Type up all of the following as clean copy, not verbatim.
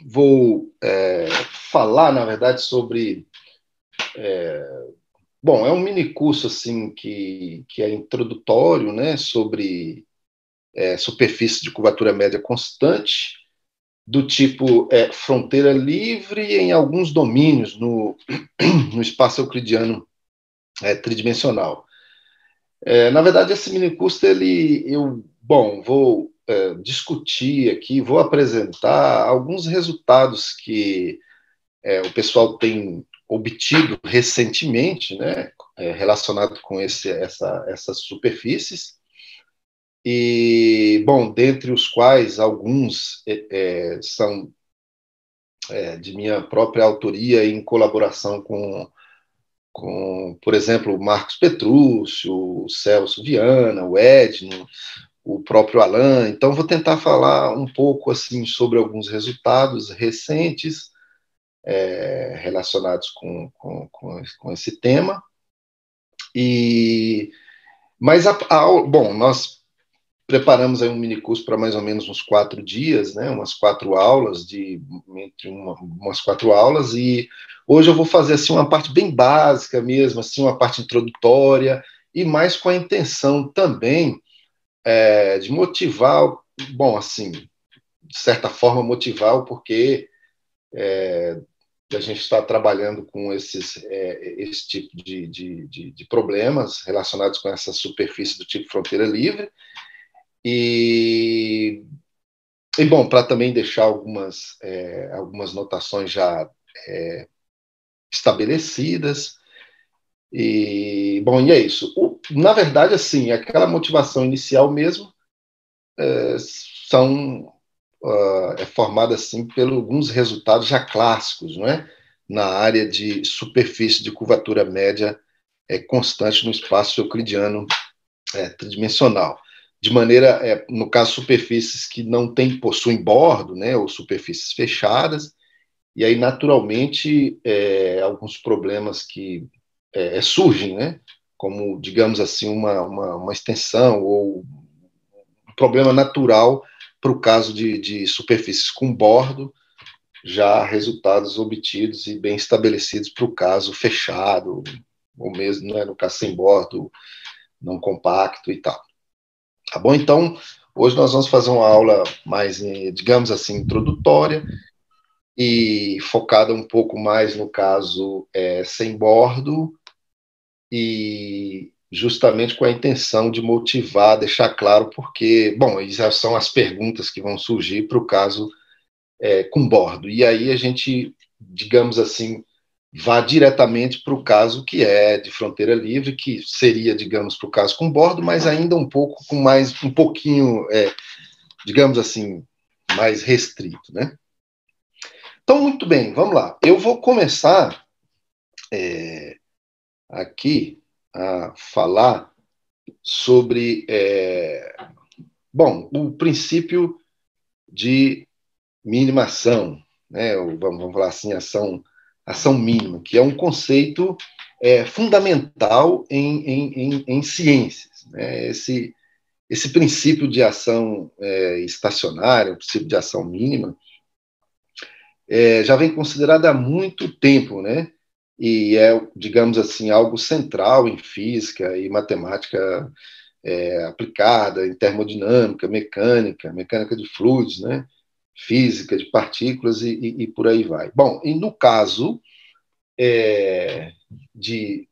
vou falar, na verdade, sobre... Bom, é um mini curso assim, que é introdutório, né, sobre superfície de curvatura média constante, do tipo fronteira livre em alguns domínios no espaço euclidiano tridimensional. Na verdade, esse minicurso, vou discutir aqui, vou apresentar alguns resultados que o pessoal tem obtido recentemente, né, relacionado com essas superfícies, e, bom, dentre os quais alguns são de minha própria autoria em colaboração com, por exemplo, o Marcos Petrúcio, o Celso Viana, o Edno, o próprio Alain. Então, vou tentar falar um pouco assim sobre alguns resultados recentes relacionados com esse tema. Mas, bom, nós preparamos aí um minicurso para mais ou menos uns 4 dias, né, umas 4 aulas, umas 4 aulas, e hoje eu vou fazer assim, uma parte bem básica mesmo, assim, uma parte introdutória, e mais com a intenção também de motivar, bom, assim, de certa forma motivar, porque a gente está trabalhando com esse tipo de problemas relacionados com essa superfície do tipo fronteira livre, e bom, para também deixar algumas notações já estabelecidas. E, bom, e é isso. Na verdade, assim, aquela motivação inicial mesmo é formada assim, por alguns resultados já clássicos, não é? Na área de superfície de curvatura média constante no espaço euclidiano tridimensional. De maneira, no caso, superfícies que não possuem bordo, né, ou superfícies fechadas, e aí, naturalmente, alguns problemas que surgem, né, como, digamos assim, uma extensão ou um problema natural para o caso de superfícies com bordo, já resultados obtidos e bem estabelecidos para o caso fechado, ou mesmo, né, no caso sem bordo, não compacto e tal. Tá bom? Então, hoje nós vamos fazer uma aula mais, digamos assim, introdutória e focada um pouco mais no caso sem bordo, e justamente com a intenção de motivar, deixar claro, porque, bom, essas são as perguntas que vão surgir para o caso com bordo. E aí a gente, digamos assim, vá diretamente para o caso que é de fronteira livre, que seria, digamos, para o caso com bordo, mas ainda um pouquinho, digamos assim, mais restrito, né? Então, muito bem, vamos lá. Eu vou começar aqui a falar sobre, bom, o princípio de minimação, né? Vamos falar assim, ação mínima, que é um conceito fundamental em ciências, né? Esse princípio de ação estacionária, o princípio de ação mínima, já vem considerado há muito tempo, né? E digamos assim, algo central em física e matemática aplicada, em termodinâmica, mecânica de fluidos, né? Física de partículas e por aí vai. Bom, e no caso de,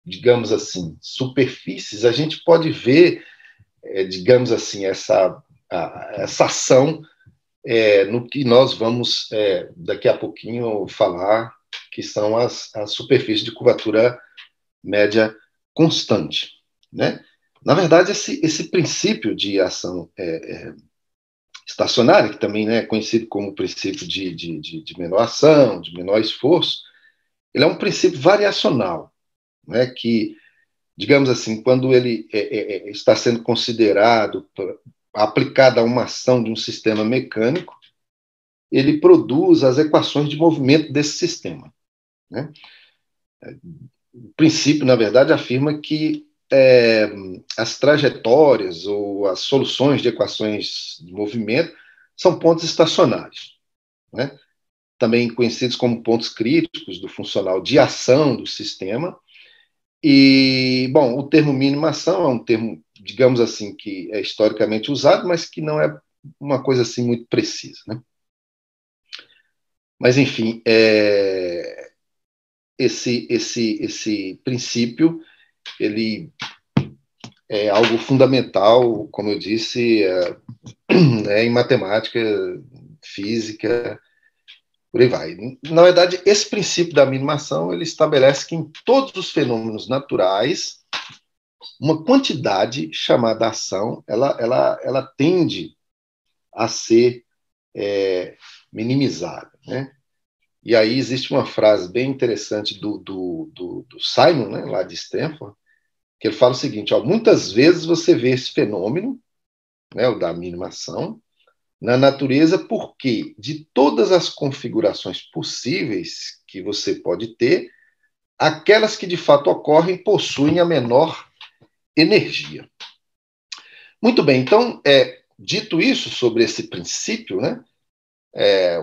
digamos assim, superfícies, a gente pode ver, digamos assim, essa ação no que nós vamos, daqui a pouquinho, falar, que são as superfícies de curvatura média constante, né? Na verdade, esse princípio de ação estacionária, que também é conhecido como princípio de menor ação, de menor esforço, ele é um princípio variacional, né? Que, digamos assim, quando ele está sendo considerado aplicado a uma ação de um sistema mecânico, ele produz as equações de movimento desse sistema, né? O princípio, na verdade, afirma que as trajetórias ou as soluções de equações de movimento são pontos estacionários. né? Também conhecidos como pontos críticos do funcional de ação do sistema. E, bom, o termo minimação é um termo, digamos assim, que é historicamente usado, mas que não é uma coisa assim muito precisa, né? Mas, enfim, esse princípio, ele é algo fundamental, como eu disse, em matemática, física, por aí vai. Na verdade, esse princípio da minimação, ele estabelece que em todos os fenômenos naturais, uma quantidade chamada ação, ela tende a ser minimizada, né? E aí existe uma frase bem interessante do Simon, né, lá de Stanford, que ele fala o seguinte, ó, muitas vezes você vê esse fenômeno, né, o da minimação, na natureza porque de todas as configurações possíveis que você pode ter, aquelas que de fato ocorrem possuem a menor energia. Muito bem, então, dito isso sobre esse princípio, né,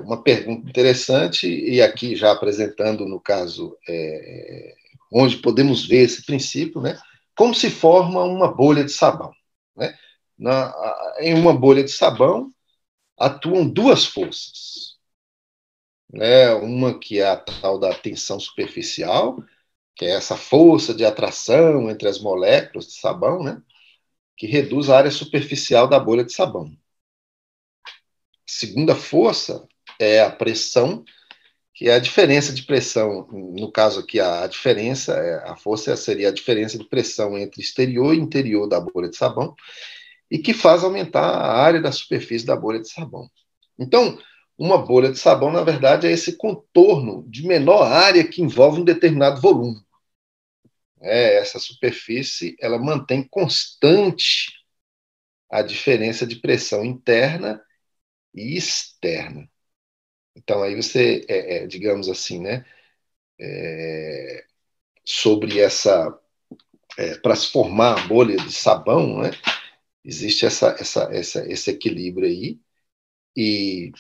uma pergunta interessante, e aqui já apresentando, no caso, onde podemos ver esse princípio, né, como se forma uma bolha de sabão. Né? Em uma bolha de sabão atuam duas forças. Né? Uma que é a tal da tensão superficial, que é essa força de atração entre as moléculas de sabão, né, que reduz a área superficial da bolha de sabão. A segunda força é a pressão, que é a diferença de pressão, no caso aqui a diferença, a força seria a diferença de pressão entre exterior e interior da bolha de sabão, e que faz aumentar a área da superfície da bolha de sabão. Então, uma bolha de sabão, na verdade, é esse contorno de menor área que envolve um determinado volume. Essa superfície, ela mantém constante a diferença de pressão interna e externa. Então, aí você, digamos assim, né, sobre essa, para se formar a bolha de sabão, né, existe esse equilíbrio aí, e,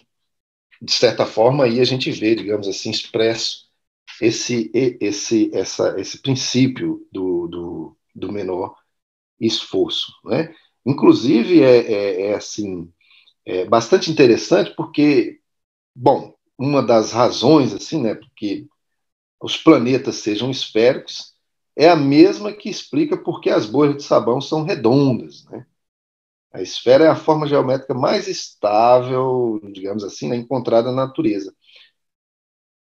de certa forma, aí a gente vê, digamos assim, expresso esse princípio do menor esforço. Né? Inclusive, assim, bastante interessante porque, bom, uma das razões, assim, né, porque os planetas sejam esféricos, é a mesma que explica por que as bolhas de sabão são redondas. Né? A esfera é a forma geométrica mais estável, digamos assim, né, encontrada na natureza.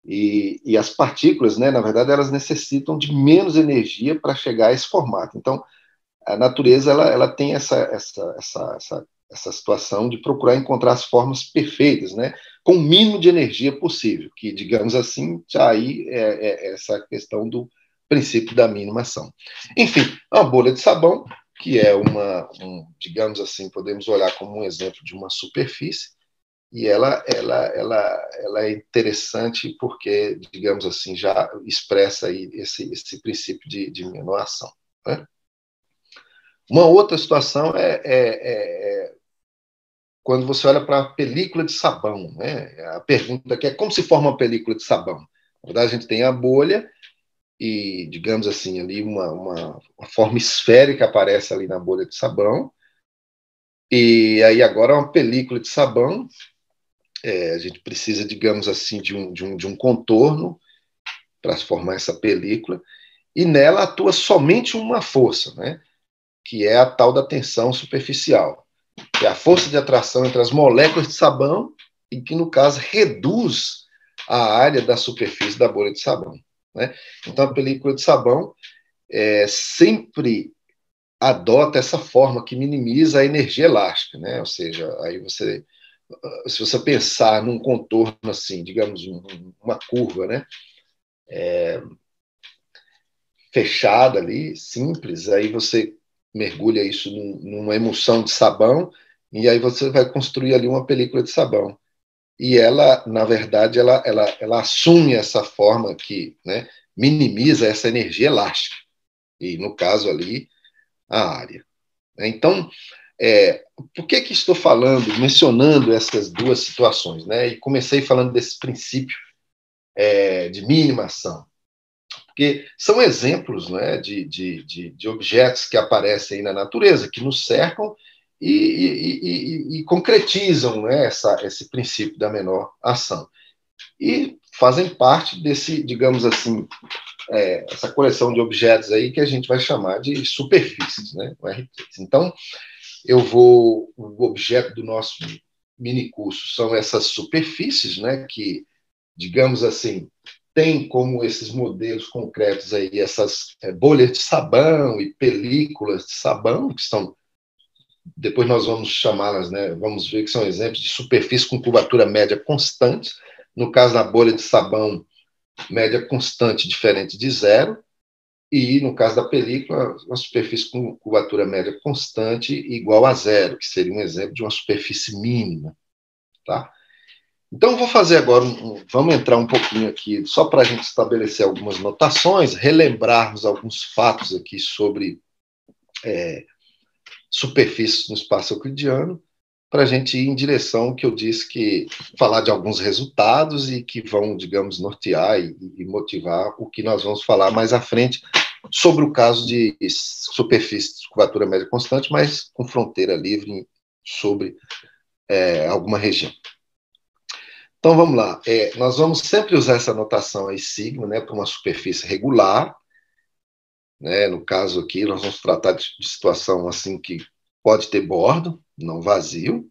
E as partículas, né, na verdade, elas necessitam de menos energia para chegar a esse formato. Então, a natureza ela tem essa situação de procurar encontrar as formas perfeitas, né, com o mínimo de energia possível, que, digamos assim, já aí essa questão do princípio da minimação. Enfim, uma bolha de sabão, que é digamos assim, podemos olhar como um exemplo de uma superfície, e ela é interessante porque, digamos assim, já expressa aí esse princípio de menor ação. Né? Uma outra situação quando você olha para a película de sabão. Né? A pergunta aqui é como se forma uma película de sabão? Na verdade, a gente tem a bolha e, digamos assim, ali uma forma esférica aparece ali na bolha de sabão. E aí agora uma película de sabão, a gente precisa, digamos assim, de um contorno para se formar essa película, e nela atua somente uma força, né? Que é a tal da tensão superficial, que é a força de atração entre as moléculas de sabão e que, no caso, reduz a área da superfície da bolha de sabão. Né? Então, a película de sabão sempre adota essa forma que minimiza a energia elástica, né? Ou seja, aí se você pensar num contorno assim, digamos, uma curva, né? Fechada ali, simples, aí você mergulha isso numa emulsão de sabão e aí você vai construir ali uma película de sabão. E ela, na verdade, ela assume essa forma que, né, minimiza essa energia elástica. E, no caso ali, a área. Então, Por que estou mencionando essas duas situações, né? E comecei falando desse princípio de mínima ação, porque são exemplos, né, de objetos que aparecem aí na natureza, que nos cercam e concretizam, né, esse princípio da menor ação. E fazem parte desse, digamos assim, essa coleção de objetos aí que a gente vai chamar de superfícies, né, o R3. Então, o objeto do nosso mini curso são essas superfícies, né, que, digamos assim, tem como esses modelos concretos aí essas bolhas de sabão e películas de sabão, que são, depois nós vamos chamá-las, né, vamos ver que são exemplos de superfície com curvatura média constante. No caso da bolha de sabão, média constante diferente de zero, e no caso da película, uma superfície com curvatura média constante igual a zero, que seria um exemplo de uma superfície mínima, tá? Então, vou fazer agora, vamos entrar um pouquinho aqui, só para a gente estabelecer algumas notações, relembrarmos alguns fatos aqui sobre superfícies no espaço euclidiano, para a gente ir em direção que eu disse que falar de alguns resultados e que vão, digamos, nortear e motivar o que nós vamos falar mais à frente sobre o caso de superfície de curvatura média constante, mas com fronteira livre sobre alguma região. Então, vamos lá. Nós vamos sempre usar essa notação aí, sigma, né, para uma superfície regular. Né, no caso aqui, nós vamos tratar de situação assim que pode ter bordo, não vazio.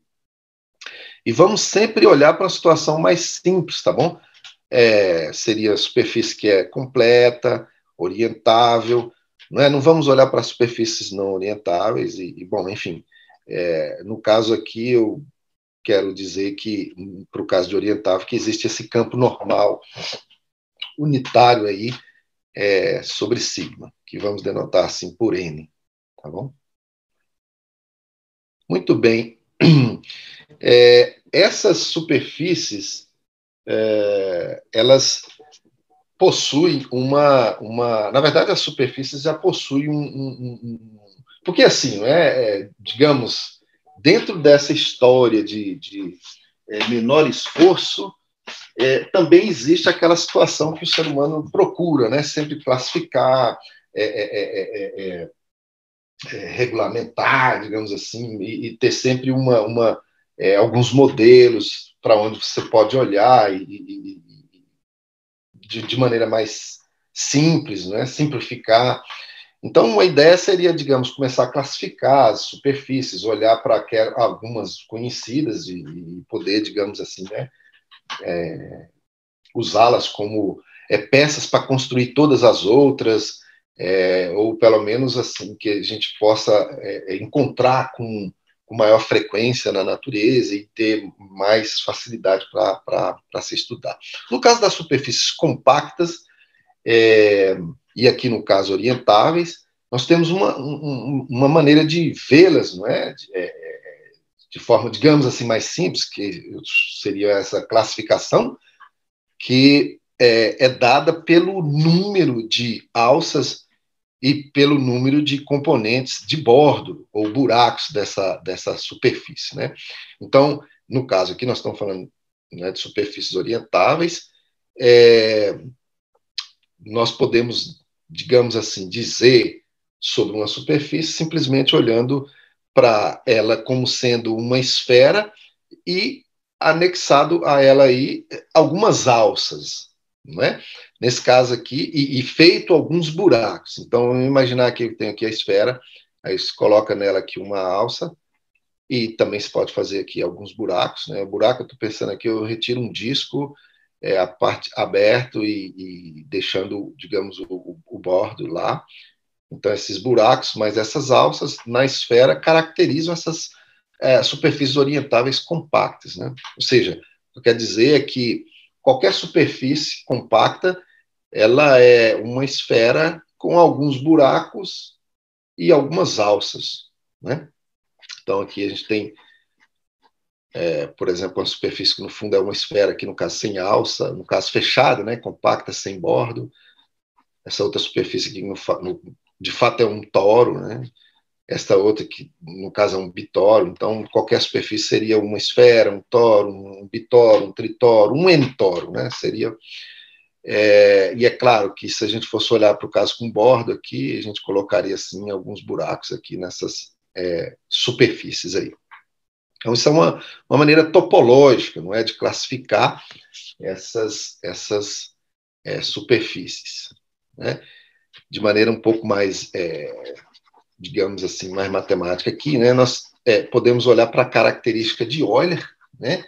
E vamos sempre olhar para uma situação mais simples, tá bom? Seria a superfície que é completa, orientável. Não vamos olhar para superfícies não orientáveis. Bom, enfim, no caso aqui, eu quero dizer que, para o caso de orientável, que existe esse campo normal, unitário aí, sobre sigma, que vamos denotar assim por N, tá bom? Muito bem. Essas superfícies, elas possuem na verdade, as superfícies já possuem porque assim, digamos, dentro dessa história de menor esforço, também existe aquela situação que o ser humano procura, né? Sempre classificar, regulamentar, digamos assim, e ter sempre alguns modelos para onde você pode olhar de maneira mais simples, né? Simplificar. Então, a ideia seria, digamos, começar a classificar as superfícies, olhar para algumas conhecidas e poder, digamos assim, né, usá-las como peças para construir todas as outras, ou pelo menos assim que a gente possa encontrar com maior frequência na natureza e ter mais facilidade para se estudar. No caso das superfícies compactas, e aqui no caso orientáveis, nós temos uma maneira de vê-las, não é? De forma, digamos assim, mais simples, que seria essa classificação, que é dada pelo número de alças e pelo número de componentes de bordo ou buracos dessa superfície, né? Então, no caso aqui, nós estamos falando, né, de superfícies orientáveis. Nós podemos, digamos assim, dizer sobre uma superfície simplesmente olhando para ela como sendo uma esfera e anexado a ela aí algumas alças, não é? Nesse caso aqui, e feito alguns buracos. Então, vamos imaginar que eu tenho aqui a esfera, aí se coloca nela aqui uma alça, e também se pode fazer aqui alguns buracos, né? O buraco, eu estou pensando aqui, eu retiro um disco, a parte aberto e deixando, digamos, o bordo lá. Então, esses buracos, mas essas alças na esfera caracterizam essas superfícies orientáveis compactas, né? Ou seja, o que quer dizer é que qualquer superfície compacta, ela é uma esfera com alguns buracos e algumas alças, né? Então, aqui a gente tem, por exemplo, uma superfície que no fundo é uma esfera, aqui no caso sem alça, no caso fechada, né? Compacta, sem bordo. Essa outra superfície aqui, de fato, é um toro, né? esta outra que, no caso, é um bitoro. Então, qualquer superfície seria uma esfera, um toro, um bitoro, um tritoro, um n-toro, né? Seria... e é claro que se a gente fosse olhar para o caso com bordo aqui, a gente colocaria, assim, alguns buracos aqui nessas superfícies aí. Então, isso é uma maneira topológica, não é, de classificar essas superfícies, né? De maneira um pouco mais, digamos assim, mais matemática aqui, né? Nós podemos olhar para a característica de Euler, né,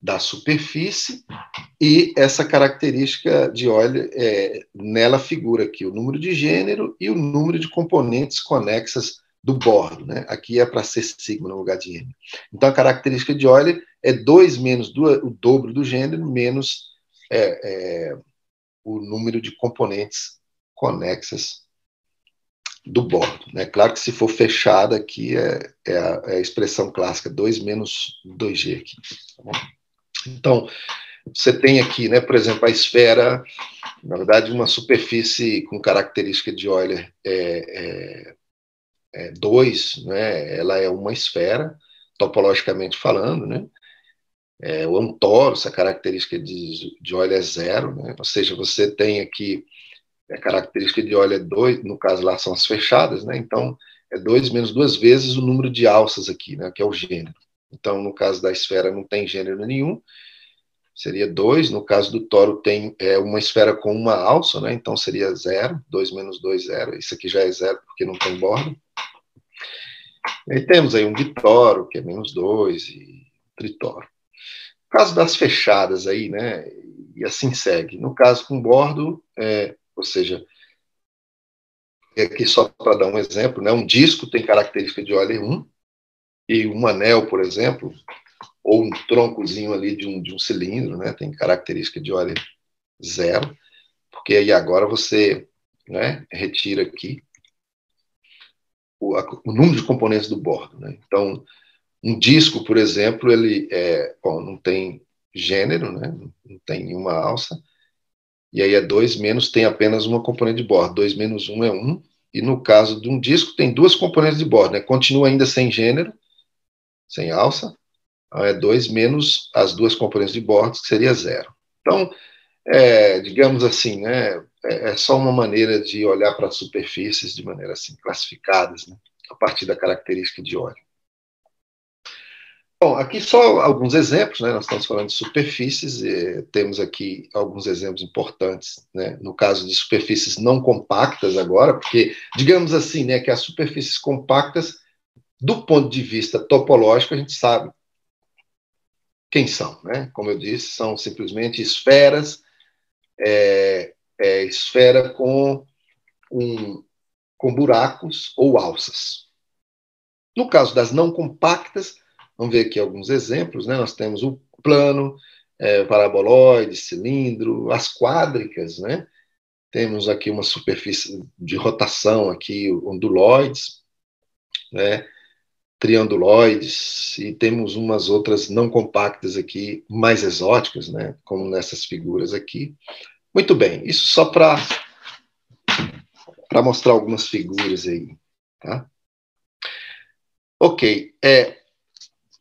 da superfície, e essa característica de Euler, nela figura aqui o número de gênero e o número de componentes conexas do bordo, né? Aqui é para ser sigma no lugar de n. Então, a característica de Euler é 2 menos o dobro do gênero menos o número de componentes conexas do bordo, né? Claro que se for fechada aqui é a expressão clássica 2 menos 2g aqui. Tá bom? Então, você tem aqui, né, por exemplo, a esfera, na verdade, uma superfície com característica de Euler 2, né? Ela é uma esfera, topologicamente falando, né? O um toro, essa característica de Euler é 0, né? Ou seja, você tem aqui a característica de Euler é 2, no caso lá são as fechadas, né? Então, é 2 menos 2 vezes o número de alças aqui, né? Que é o gênero. Então, no caso da esfera, não tem gênero nenhum, seria 2. No caso do toro, tem uma esfera com uma alça, né? Então, seria 0. 2 menos 2, 0. Isso aqui já é 0, porque não tem borda. E temos aí um bitoro, que é menos 2, e tritoro. No caso das fechadas aí, né? E assim segue. No caso com bordo, ou seja, aqui só para dar um exemplo, né? Um disco tem característica de Euler 1, e um anel, por exemplo, ou um troncozinho ali de um cilindro, né? Tem característica de Euler 0, porque aí agora você, né, retira aqui o número de componentes do bordo, né? Então, um disco, por exemplo, ele não tem gênero, né? Não tem nenhuma alça, e aí 2 menos tem apenas uma componente de bordo. 2 menos 1 é 1, e no caso de um disco tem duas componentes de bordo, né? Continua ainda sem gênero, sem alça, então é 2 menos as duas componentes de bordo, que seria 0. Então, digamos assim, né? É só uma maneira de olhar para as superfícies de maneira assim, classificadas, né? A partir da característica de Euler. Bom, aqui só alguns exemplos, né? Nós estamos falando de superfícies, temos aqui alguns exemplos importantes, né? No caso de superfícies não compactas agora, porque, digamos assim, né, que as superfícies compactas, do ponto de vista topológico, a gente sabe quem são, né? Como eu disse, são simplesmente esferas, esfera com buracos ou alças. No caso das não compactas, vamos ver aqui alguns exemplos, né? Nós temos o plano, paraboloide, cilindro, as quádricas, né? Temos aqui uma superfície de rotação, aqui onduloides, né? Trianguloides, e temos umas outras não compactas aqui, mais exóticas, né? Como nessas figuras aqui. Muito bem, isso só para mostrar algumas figuras aí, tá? Ok,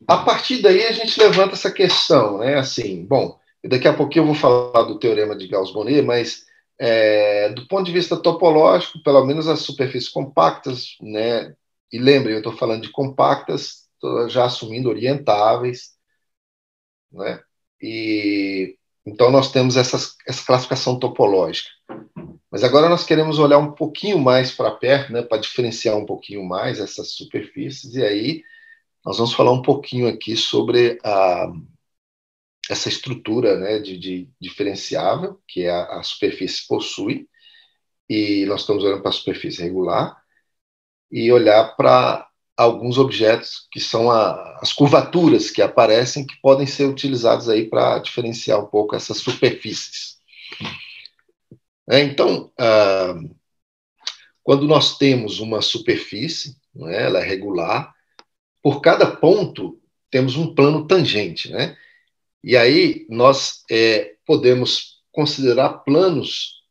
a partir daí a gente levanta essa questão, né? Assim, bom, daqui a pouquinho eu vou falar do teorema de Gauss-Bonnet, mas do ponto de vista topológico, pelo menos as superfícies compactas, né? E lembrem, eu estou falando de compactas, já assumindo orientáveis, né? E então nós temos essa classificação topológica. Mas agora nós queremos olhar um pouquinho mais para perto, né? Para diferenciar um pouquinho mais essas superfícies, e aí nós vamos falar um pouquinho aqui sobre essa estrutura, né, de diferenciável que a superfície possui, e nós estamos olhando para a superfície regular, e olhar para alguns objetos que são as curvaturas que aparecem, que podem ser utilizados aí para diferenciar um pouco essas superfícies. Então, quando nós temos uma superfície, né, ela é regular, por cada ponto temos um plano tangente, né? E aí nós podemos considerar planos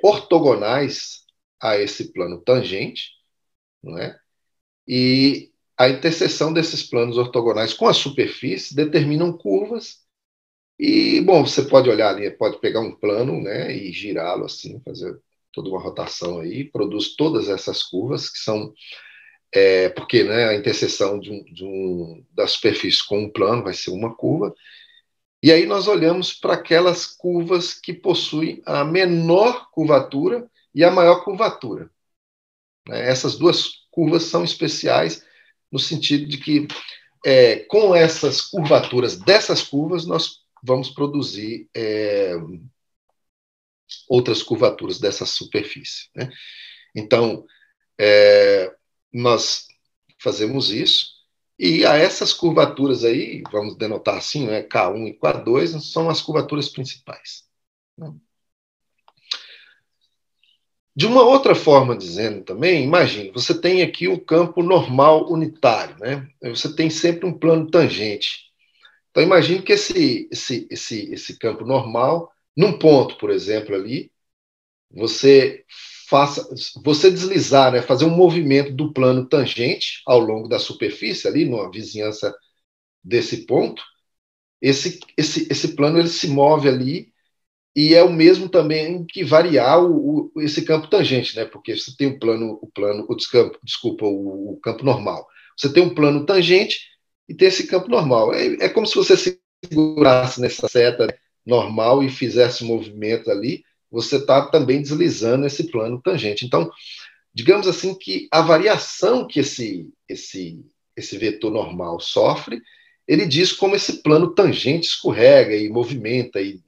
ortogonais a esse plano tangente, não é? e a interseção desses planos ortogonais com a superfície determinam curvas. E, bom, você pode olhar ali, pode pegar um plano, né, e girá-lo assim, fazer toda uma rotação aí, produz todas essas curvas, que são, porque, né, a interseção da superfície com um plano vai ser uma curva, e aí nós olhamos para aquelas curvas que possuem a menor curvatura e a maior curvatura. Né? Essas duas curvas são especiais no sentido de que, com essas curvaturas dessas curvas, nós vamos produzir outras curvaturas dessa superfície. Né? Então, nós fazemos isso, e a essas curvaturas aí, vamos denotar assim, né, K1 e K2, são as curvaturas principais. Né? De uma outra forma dizendo também, imagine, você tem aqui um campo normal unitário, né? Você tem sempre um plano tangente. Então, imagine que esse campo normal, num ponto, por exemplo, ali, você deslizar, né, fazer um movimento do plano tangente ao longo da superfície, ali, numa vizinhança desse ponto, esse plano ele se move ali e é o mesmo também que variar esse campo tangente, né? Porque você tem o campo normal. Você tem um plano tangente e tem esse campo normal. É como se você segurasse nessa seta normal e fizesse um movimento ali, você está também deslizando esse plano tangente. Então, digamos assim que a variação que esse vetor normal sofre, ele diz como esse plano tangente escorrega e movimenta e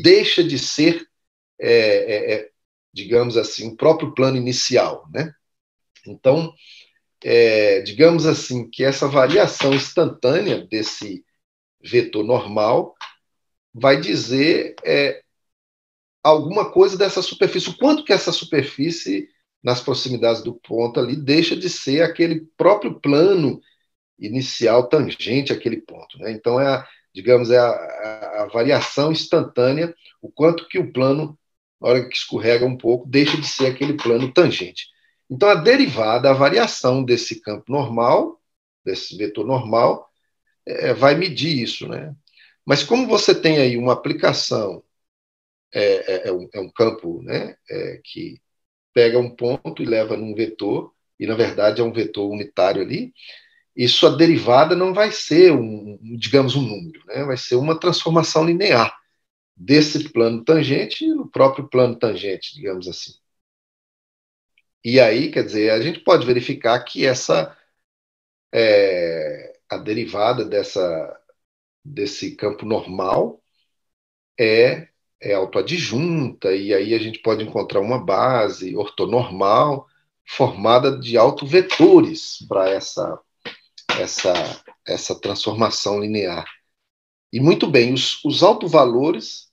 deixa de ser, digamos assim, o próprio plano inicial. Né? Então, digamos assim que essa variação instantânea desse vetor normal vai dizer alguma coisa dessa superfície, o quanto que essa superfície, nas proximidades do ponto ali, deixa de ser aquele próprio plano inicial tangente àquele ponto. Né? Então, digamos, a variação instantânea, o quanto que o plano, na hora que escorrega um pouco, deixa de ser aquele plano tangente. Então, a derivada, a variação desse campo normal, desse vetor normal, vai medir isso. Né? Mas como você tem aí uma aplicação, um campo, né, que pega um ponto e leva num vetor, e na verdade é um vetor unitário ali, e sua derivada não vai ser, digamos, um número, né? Vai ser uma transformação linear desse plano tangente no próprio plano tangente, digamos assim. E aí, quer dizer, a gente pode verificar que a derivada desse campo normal é autoadjunta, e aí a gente pode encontrar uma base ortonormal formada de autovetores para essa transformação linear. E muito bem, os autovalores,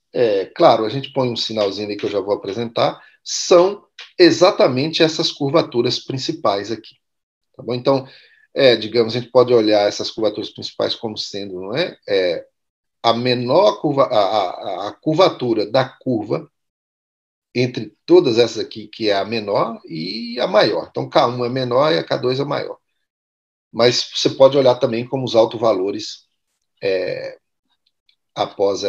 claro, a gente põe um sinalzinho aí que eu já vou apresentar, são exatamente essas curvaturas principais aqui. Tá bom? Então, digamos, a gente pode olhar essas curvaturas principais como sendo, não é? A menor a curvatura da curva entre todas essas aqui, que é a menor e a maior. Então, K1 é menor e a K2 é maior. Mas você pode olhar também como os autovalores após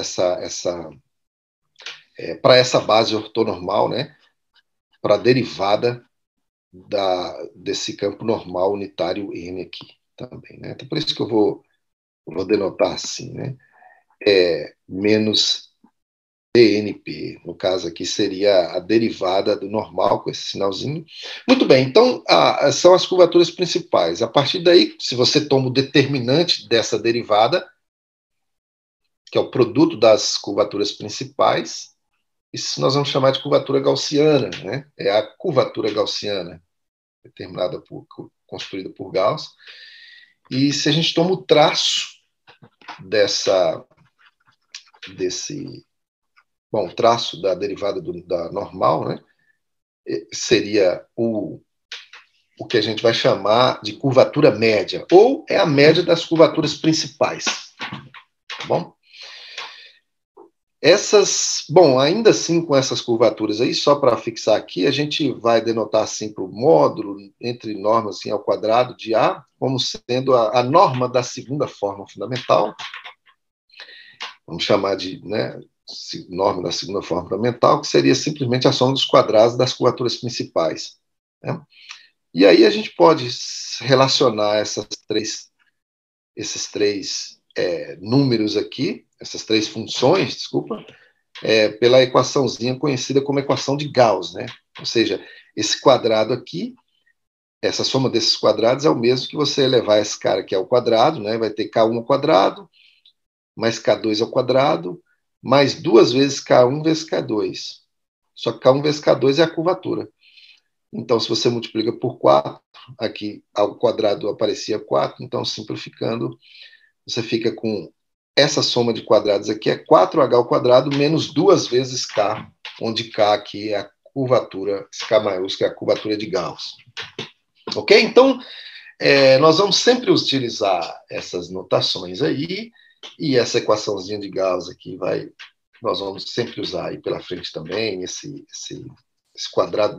para essa base ortonormal, né? Para a derivada desse campo normal unitário N aqui também. Né? Então, por isso que eu vou denotar assim, né? Menos DNP, no caso aqui seria a derivada do normal com esse sinalzinho. Muito bem, então são as curvaturas principais. A partir daí, se você toma o determinante dessa derivada, que é o produto das curvaturas principais, isso nós vamos chamar de curvatura gaussiana, né? É a curvatura gaussiana, construída por Gauss. E se a gente toma o traço o traço da derivada da normal, né? Seria o que a gente vai chamar de curvatura média, ou é a média das curvaturas principais. Tá bom? Bom, ainda assim, com essas curvaturas aí, só para fixar aqui, a gente vai denotar assim para o módulo, entre normas assim, ao quadrado de A, como sendo a norma da segunda forma fundamental. Vamos chamar de, né, norma da segunda forma fundamental, que seria simplesmente a soma dos quadrados das curvaturas principais. Né? E aí a gente pode relacionar esses três números aqui, essas três funções, desculpa, pela equaçãozinha conhecida como equação de Gauss, né? Ou seja, esse quadrado aqui, essa soma desses quadrados é o mesmo que você elevar esse cara aqui ao quadrado, né? Vai ter K1 ao quadrado, mais K2 ao quadrado, mais 2 vezes K1 vezes K2. Só que K1 vezes K2 é a curvatura. Então, se você multiplica por 4, aqui ao quadrado aparecia 4, então, simplificando, você fica com essa soma de quadrados aqui é 4h ao quadrado menos 2 vezes K, onde K aqui é a curvatura, esse K maiúsculo é a curvatura de Gauss. Ok? Então, nós vamos sempre utilizar essas notações aí, e essa equaçãozinha de Gauss aqui nós vamos sempre usar aí pela frente também, esse quadrado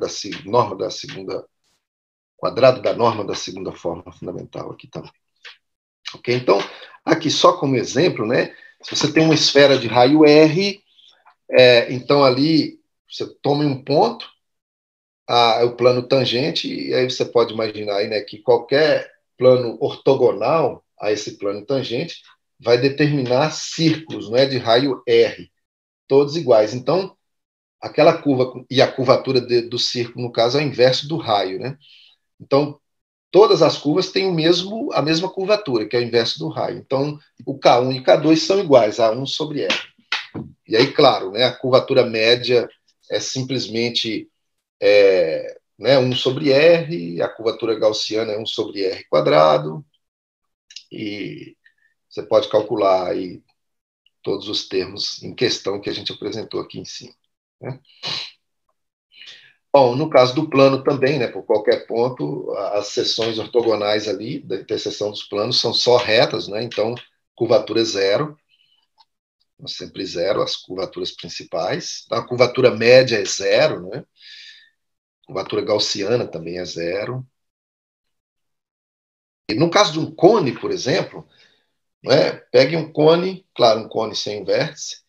quadrado da norma da segunda forma fundamental aqui também. Ok? Então, aqui só como exemplo, né? Se você tem uma esfera de raio R, então ali você toma um ponto, o plano tangente, e aí você pode imaginar aí, né, que qualquer plano ortogonal a esse plano tangente vai determinar círculos, né, de raio R, todos iguais. Então, aquela curva, e a curvatura do círculo, no caso, é o inverso do raio, né? Então, todas as curvas têm a mesma curvatura, que é o inverso do raio. Então, o K1 e K2 são iguais, A1 sobre R. E aí, claro, né, a curvatura média é simplesmente 1 sobre R, a curvatura gaussiana é 1 sobre R quadrado, e você pode calcular aí todos os termos em questão que a gente apresentou aqui em cima. Né? Bom, no caso do plano também, né, por qualquer ponto, as seções ortogonais ali, da interseção dos planos, são só retas, né, então curvatura é zero, sempre zero, as curvaturas principais. Então, a curvatura média é zero, né, a curvatura gaussiana também é zero. E no caso de um cone, por exemplo, né, pegue um cone, claro, um cone sem vértice.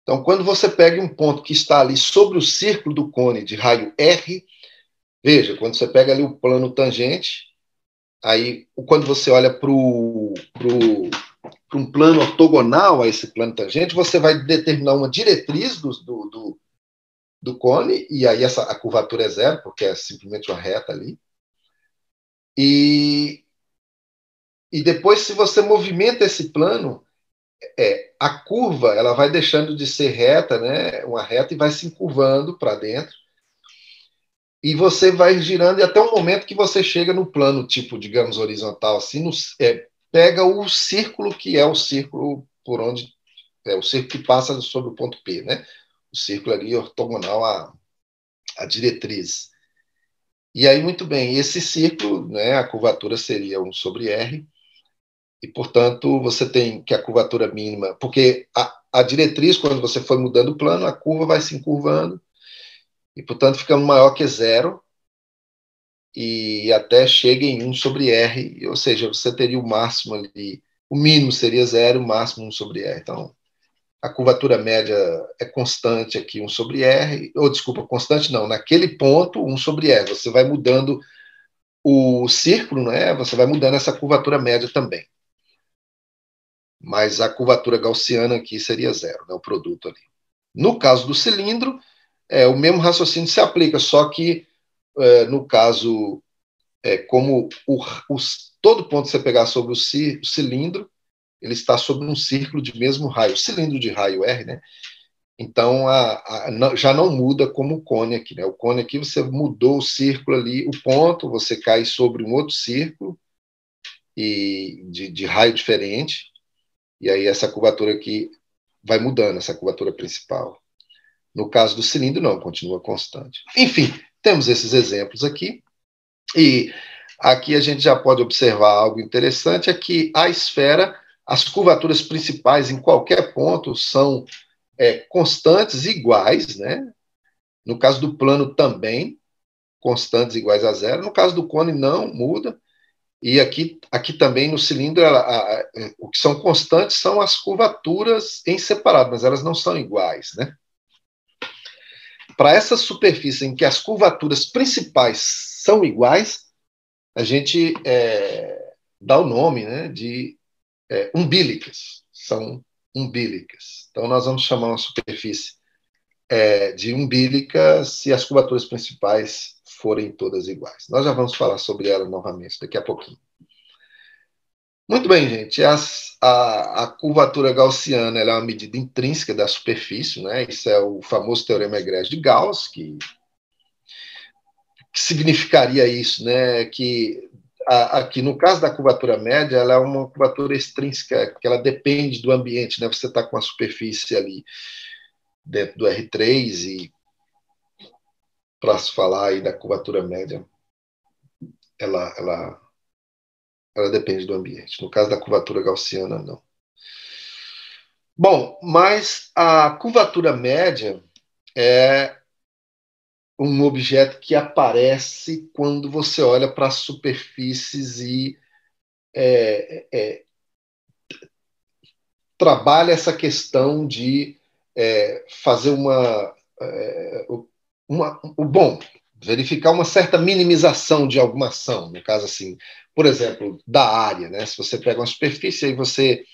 Então, quando você pega um ponto que está ali sobre o círculo do cone de raio R, veja, quando você pega ali o plano tangente, aí quando você olha para um plano ortogonal a esse plano tangente, você vai determinar uma diretriz do cone, e aí a curvatura é zero, porque é simplesmente uma reta ali. E depois, se você movimenta esse plano, a curva ela vai deixando de ser reta, né, uma reta, e vai se encurvando para dentro. E você vai girando, e até o momento que você chega no plano, tipo, digamos, horizontal, assim, pega o círculo que é o círculo por onde o círculo que passa sobre o ponto P, né? O círculo ali ortogonal à diretriz. E aí, muito bem, esse círculo, né, a curvatura seria 1 sobre R, e, portanto, você tem que a curvatura mínima, porque a diretriz, quando você for mudando o plano, a curva vai se encurvando, e, portanto, ficando maior que zero, e até chega em 1 sobre R, ou seja, você teria o máximo ali, o mínimo seria zero, o máximo 1 sobre R. Então, a curvatura média é constante aqui, 1 sobre R, ou desculpa, constante não, naquele ponto, 1 sobre R. Você vai mudando o círculo, né? Você vai mudando essa curvatura média também. Mas a curvatura gaussiana aqui seria zero, né? O produto ali. No caso do cilindro, o mesmo raciocínio se aplica, só que no caso, como todo ponto que você pegar sobre o cilindro, ele está sobre um círculo de mesmo raio, cilindro de raio R, né? Então, já não muda como o cone aqui, né? O cone aqui, você mudou o círculo ali, o ponto, você cai sobre um outro círculo de raio diferente, e aí essa curvatura aqui vai mudando, essa curvatura principal. No caso do cilindro, não, continua constante. Enfim, temos esses exemplos aqui, e aqui a gente já pode observar algo interessante, é que a esfera, as curvaturas principais em qualquer ponto são constantes iguais, né? No caso do plano também, constantes iguais a zero. No caso do cone, não muda. E aqui também no cilindro, o que são constantes são as curvaturas em separado, mas elas não são iguais, né? Para essa superfície em que as curvaturas principais são iguais, a gente dá o nome, né, de umbilicas. São umbilicas. Então, nós vamos chamar uma superfície de umbilica se as curvaturas principais forem todas iguais. Nós já vamos falar sobre ela novamente daqui a pouquinho. Muito bem, gente. A curvatura gaussiana ela é uma medida intrínseca da superfície, né? Isso é o famoso teorema egrégio de Gauss, que significaria isso, né? Que aqui no caso da curvatura média, ela é uma curvatura extrínseca, que ela depende do ambiente, né? Você está com a superfície ali dentro do R3 e para se falar aí da curvatura média, ela depende do ambiente. No caso da curvatura gaussiana, não. Bom, mas a curvatura média é um objeto que aparece quando você olha para as superfícies e trabalha essa questão de fazer bom, verificar uma certa minimização de alguma ação, no caso assim, por exemplo, da área, né? Se você pega uma superfície e você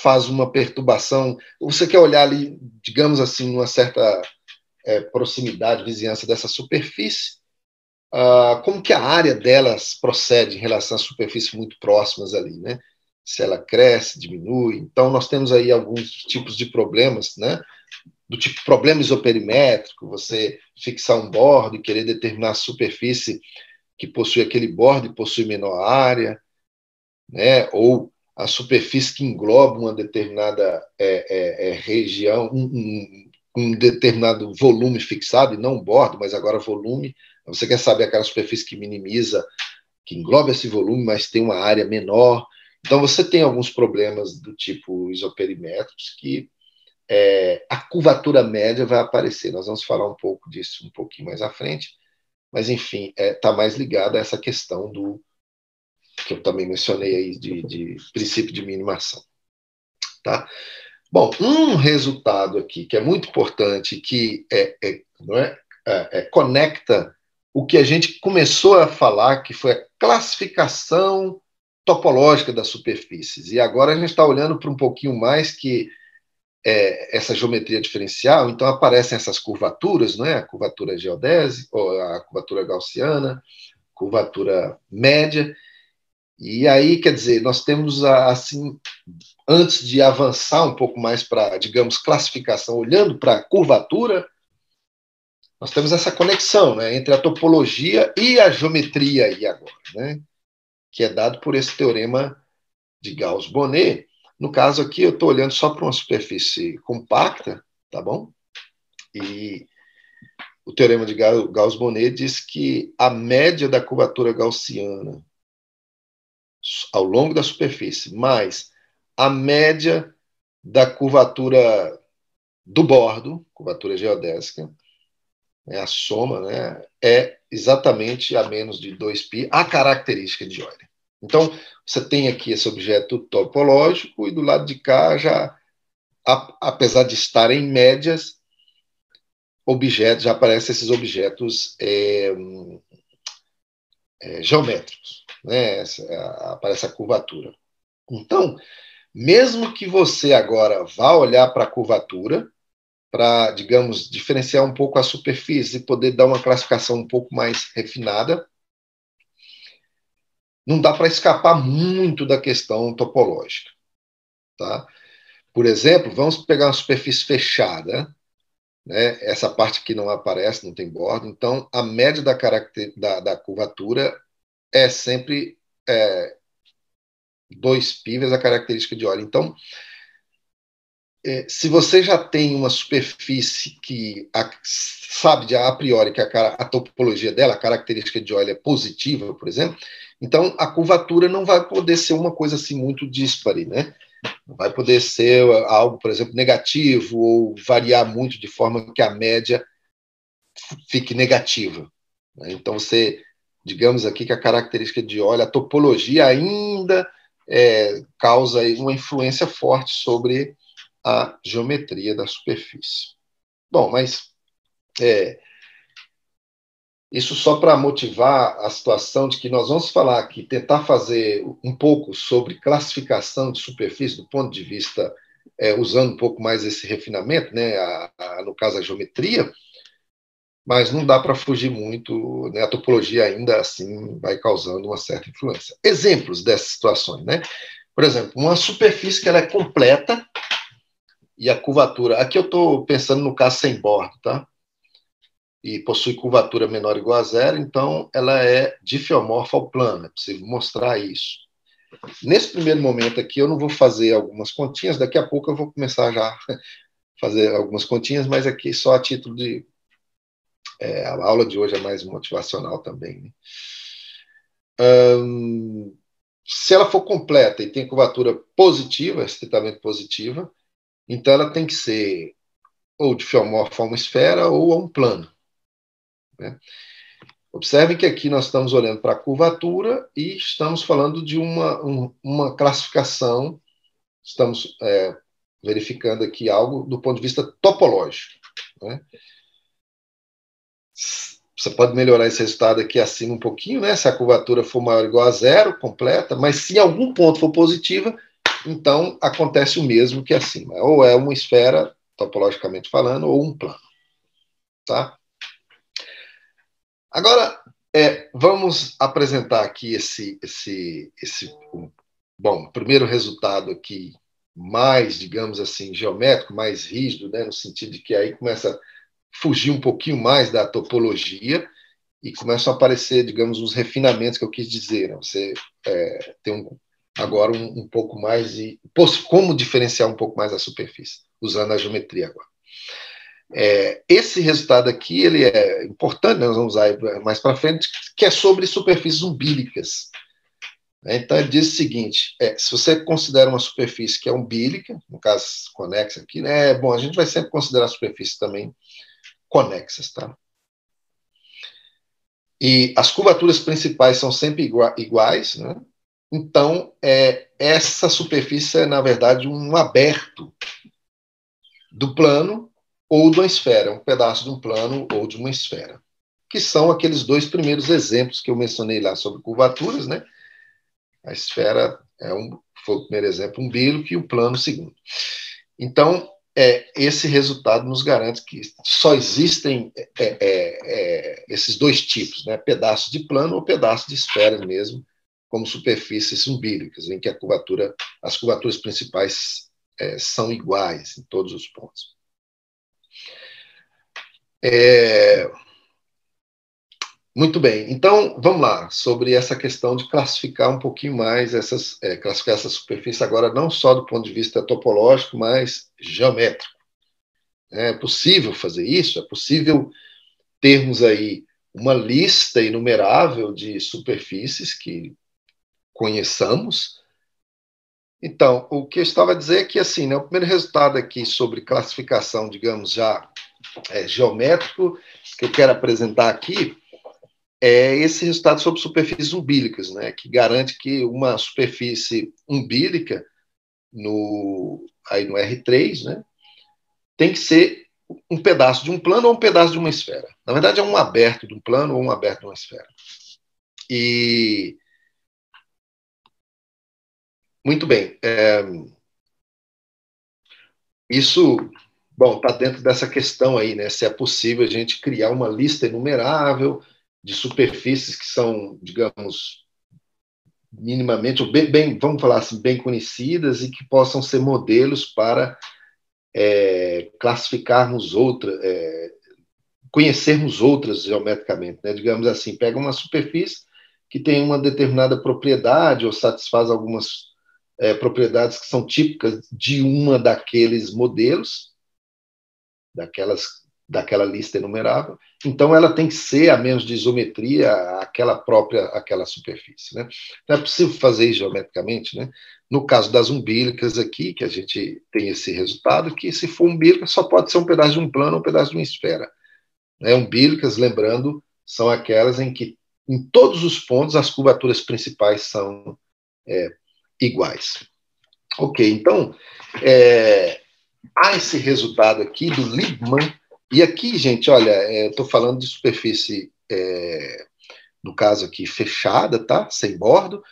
faz uma perturbação, você quer olhar ali, digamos assim, numa certa proximidade, vizinhança dessa superfície, como que a área delas procede em relação às superfícies muito próximas ali, né? Se ela cresce, diminui. Então, nós temos aí alguns tipos de problemas, né? Do tipo problema isoperimétrico, você fixar um bordo e querer determinar a superfície que possui aquele bordo e possui menor área, né? Ou a superfície que engloba uma determinada região, um determinado volume fixado, e não bordo, mas agora volume. Você quer saber aquela superfície que minimiza, que engloba esse volume, mas tem uma área menor. Então, você tem alguns problemas do tipo isoperimétricos que a curvatura média vai aparecer. Nós vamos falar um pouco disso um pouquinho mais à frente, mas, enfim, está mais ligado a essa questão do que eu também mencionei aí de princípio de minimação. Tá? Bom, um resultado aqui que é muito importante, que conecta o que a gente começou a falar, que foi a classificação topológica das superfícies. E agora a gente está olhando para um pouquinho mais que essa geometria diferencial, então aparecem essas curvaturas, não é? A curvatura geodésica, ou a curvatura gaussiana, curvatura média. E aí, quer dizer, nós temos, assim, antes de avançar um pouco mais para, digamos, classificação, olhando para a curvatura, nós temos essa conexão, né, entre a topologia e a geometria aí agora, né, que é dado por esse teorema de Gauss-Bonnet. No caso aqui, eu estou olhando só para uma superfície compacta, tá bom? E o teorema de Gauss-Bonnet diz que a média da curvatura gaussiana ao longo da superfície, mais a média da curvatura do bordo, curvatura geodésica, né, a soma, né, é exatamente a menos de 2π a característica de Euler. Então, você tem aqui esse objeto topológico e do lado de cá já, apesar de estarem médias, já aparecem esses objetos geométricos, né? Aparece a curvatura. Então, mesmo que você agora vá olhar para a curvatura, para, digamos, diferenciar um pouco a superfície e poder dar uma classificação um pouco mais refinada, não dá para escapar muito da questão topológica. Tá? Por exemplo, vamos pegar uma superfície fechada, né? Essa parte aqui não aparece, não tem borda, então a média da curvatura é sempre 2π vezes a característica de Euler. Então, se você já tem uma superfície que sabe a priori que a topologia dela, a característica de Euler é positiva, por exemplo, então a curvatura não vai poder ser uma coisa assim muito díspare, né? Não vai poder ser algo, por exemplo, negativo ou variar muito de forma que a média fique negativa. Então, digamos aqui que a característica de óleo, a topologia ainda causa uma influência forte sobre a geometria da superfície. Bom, mas isso só para motivar a situação de que nós vamos falar aqui, tentar fazer um pouco sobre classificação de superfície do ponto de vista, usando um pouco mais esse refinamento, né, no caso a geometria, mas não dá para fugir muito, né, a topologia ainda assim vai causando uma certa influência. Exemplos dessas situações, né? Por exemplo, uma superfície que ela é completa e a curvatura, aqui eu estou pensando no caso sem bordo, tá? E possui curvatura menor ou igual a zero, então ela é difiomorfa ao plano, é possível mostrar isso. Nesse primeiro momento aqui, eu não vou fazer algumas continhas, daqui a pouco eu vou começar já a fazer algumas continhas, mas aqui só a título de... a aula de hoje é mais motivacional também. Né? Se ela for completa e tem curvatura positiva, estritamente positiva, então ela tem que ser ou difiomorfa a uma esfera ou a um plano. Né? Observem que aqui nós estamos olhando para a curvatura e estamos falando de uma classificação, estamos verificando aqui algo do ponto de vista topológico. Né? Você pode melhorar esse resultado aqui acima um pouquinho, né? Se a curvatura for maior ou igual a zero, completa, mas se em algum ponto for positiva, então acontece o mesmo que acima. Ou é uma esfera, topologicamente falando, ou um plano. Tá? Agora, vamos apresentar aqui bom, primeiro resultado aqui mais, digamos assim, geométrico, mais rígido, né, no sentido de que aí começa a fugir um pouquinho mais da topologia e começam a aparecer, digamos, os refinamentos que eu quis dizer. Né? Você tem agora um pouco mais de... como diferenciar um pouco mais a superfície, usando a geometria agora. Esse resultado aqui ele é importante, né? Nós vamos usar mais para frente, que é sobre superfícies umbilicas. Então, ele diz o seguinte, se você considera uma superfície que é umbilica, no caso conexa aqui, né? Bom, a gente vai sempre considerar superfícies também conexas, tá? E as curvaturas principais são sempre iguais, né? Então, essa superfície é, na verdade, um aberto do plano ou de uma esfera, um pedaço de um plano ou de uma esfera, que são aqueles dois primeiros exemplos que eu mencionei lá sobre curvaturas, né? A esfera foi o primeiro exemplo, umbilico, e o plano o segundo. Então, esse resultado nos garante que só existem esses dois tipos, né? Pedaços de plano ou pedaços de esfera mesmo, como superfícies umbílicas, em que as curvaturas principais são iguais em todos os pontos. Muito bem, então vamos lá, sobre essa questão de classificar um pouquinho mais classificar essa superfície agora não só do ponto de vista topológico, mas geométrico. É possível fazer isso? É possível termos aí uma lista inumerável de superfícies que conheçamos? Então, o que eu estava a dizer é que, assim, né, o primeiro resultado aqui sobre classificação, digamos, já geométrico, que eu quero apresentar aqui, é esse resultado sobre superfícies umbílicas, né, que garante que uma superfície umbílica aí no R3, né, tem que ser um pedaço de um plano ou um pedaço de uma esfera. Na verdade, é um aberto de um plano ou um aberto de uma esfera. E muito bem. Isso, bom, está dentro dessa questão aí, né? Se é possível a gente criar uma lista inumerável de superfícies que são, digamos, minimamente, ou vamos falar assim, bem conhecidas e que possam ser modelos para classificarmos outras, conhecermos outras geometricamente, né? Digamos assim, pega uma superfície que tem uma determinada propriedade ou satisfaz algumas propriedades que são típicas de uma daqueles modelos, daquela lista enumerável, então ela tem que ser a menos de isometria aquela superfície, né? Não é possível fazer isso geometricamente, né? No caso das umbílicas aqui, que a gente tem esse resultado, que se for umbílica só pode ser um pedaço de um plano ou um pedaço de uma esfera. Né? Umbílicas, lembrando, são aquelas em que em todos os pontos as curvaturas principais são iguais. Ok, então há esse resultado aqui do Liebman. E aqui, gente, olha, eu estou falando de superfície, no caso aqui, fechada, tá? Sem bordo.